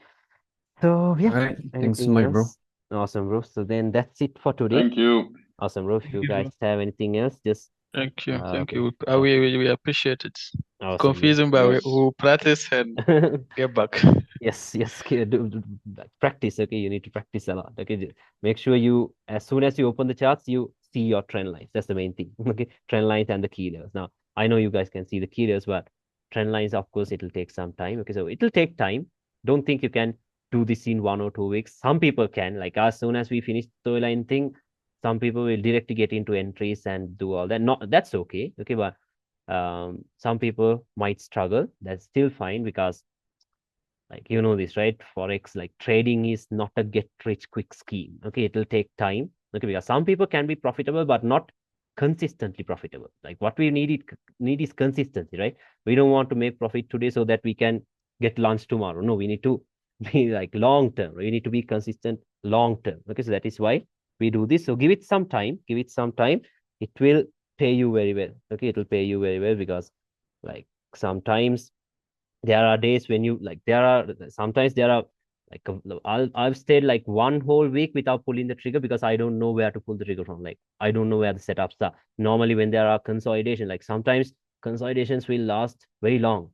So yeah,
All right. Thanks so
anything
much, bro.
else? Awesome, bro. So then that's it for today.
Thank you.
Awesome, bro. If
Thank
you
you, bro.
guys have anything else, just
Thank you. Thank
okay.
you. We appreciate it.
Awesome,
Confusing, but
Yes.
we'll practice and
bro.
get back.
Yes, okay, practice. Okay, you need to practice a lot. Okay, make sure you, as soon as you open the charts, you see your trend lines. That's the main thing. Okay, trend lines and the key levels. Now, I know you guys can see the key levels, but trend lines, of course, it'll take some time. Okay, so it'll take time. Don't think you can do this in 1 or 2 weeks. Some people can. Like as soon as we finish the storyline thing, some people will directly get into entries and do all that. Not that's okay. Okay, but some people might struggle. That's still fine, because like you know this, right? Forex, like trading is not a get rich quick scheme. Okay, it'll take time. Okay, because some people can be profitable but not consistently profitable. Like what we need is consistency, right? We don't want to make profit today so that we can get lunch tomorrow. No, we need to be like long term. We need to be consistent long term. Okay, so that is why we do this. So give it some time. Give it some time. It will pay you very well. Okay, it will pay you very well, because like sometimes there are days when you like sometimes there are like I've stayed like 1 whole week without pulling the trigger, because I don't know where to pull the trigger from. Like I don't know where the setups are. Normally when there are consolidation, like sometimes consolidations will last very long.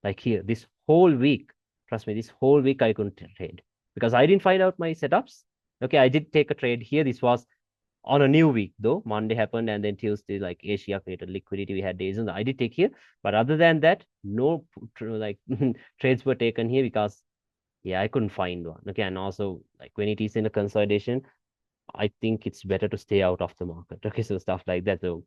Like here, this whole week, trust me, this whole week I couldn't trade because I didn't find out my setups. Okay, I did take a trade here. This was on a new week though. Monday happened, and then Tuesday, like Asia created liquidity. We had days, and I did take here. But other than that, no like trades were taken here, because yeah, I couldn't find one. Okay, and also like when it is in a consolidation, I think it's better to stay out of the market. Okay, so stuff like that. So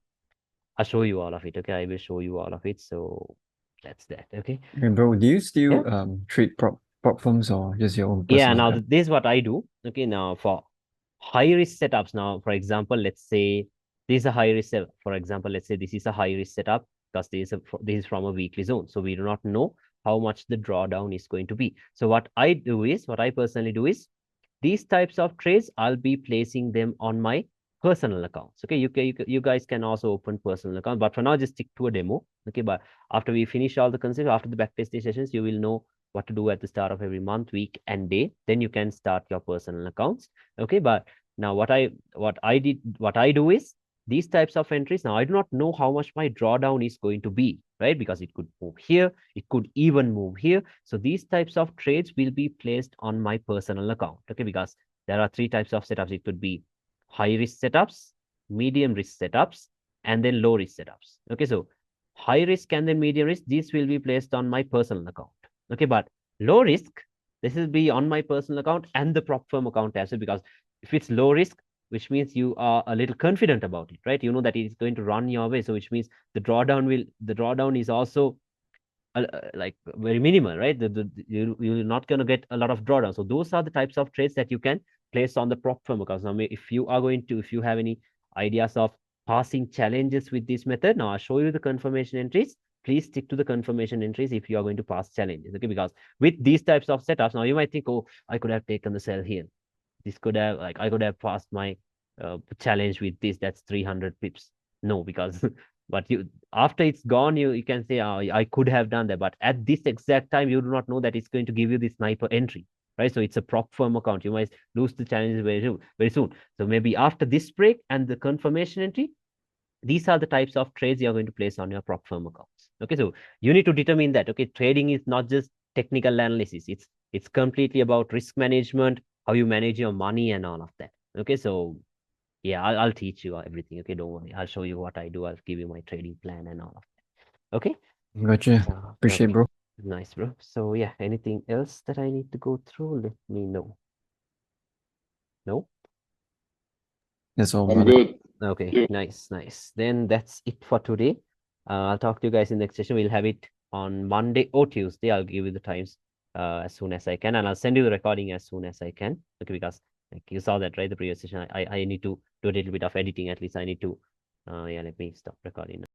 I'll show you all of it. Okay, I will show you all of it. So that's that. Okay.
Okay, bro, do you still
Yeah.
trade prop firms or just your own
Yeah,
personal?
now this is what I do. Okay, now for high risk setups, now for example, let's say this is a high risk setup. For example, let's say this is a high risk setup, because this is from a weekly zone, so we do not know how much the drawdown is going to be. So what I personally do is these types of trades, I'll be placing them on my personal accounts. Okay, you guys can also open personal account, but for now, just stick to a demo. Okay, but after we finish all the concepts, after the backtesting sessions, you will know what to do at the start of every month, week, and day. Then you can start your personal accounts. Okay, but now what I do is these types of entries. Now I do not know how much my drawdown is going to be, right? Because it could move here, it could even move here. So these types of trades will be placed on my personal account. Okay, because there are 3 types of setups. It could be high risk setups, medium risk setups, and then low risk setups. Okay, so high risk and then medium risk, these will be placed on my personal account. Okay, but low risk, this will be on my personal account and the prop firm account as well, because if it's low risk, which means you are a little confident about it, right? You know that it is going to run your way. So which means the drawdown is also like very minimal, right? You're not going to get a lot of drawdown. So those are the types of trades that you can place on the prop firm accounts. Now, if you have any ideas of passing challenges with this method, now I'll show you the confirmation entries. Please stick to the confirmation entries if you are going to pass challenges. Okay, because with these types of setups, now you might think, oh, I could have taken the sell here. This could have I could have passed my challenge with this. That's 300 pips. No, because But you after it's gone, you can say, oh, I could have done that. But at this exact time, you do not know that it's going to give you this sniper entry, right? So it's a prop firm account. You might lose the challenges very soon. So maybe after this break and the confirmation entry, these are the types of trades you're going to place on your prop firm accounts. Okay, so you need to determine that. Okay, trading is not just technical analysis. It's completely about risk management, how you manage your money and all of that. Okay, so yeah, I'll teach you everything. Okay, don't worry. I'll show you what I do. I'll give you my trading plan and all of that. Okay.
Gotcha. Appreciate,
Okay.
bro.
Nice, bro. So yeah, anything else that I need to go through? Let me know. No?
That's all,
I'm
brother.
good.
Okay,
Yeah.
nice. Then that's it for today. I'll talk to you guys in the next session. We'll have it on Monday or Tuesday. I'll give you the times as soon as I can, and I'll send you the recording as soon as I can. Okay, because like you saw that, right? The previous session, I need to do a little bit of editing. At least I need to. Yeah, let me stop recording now.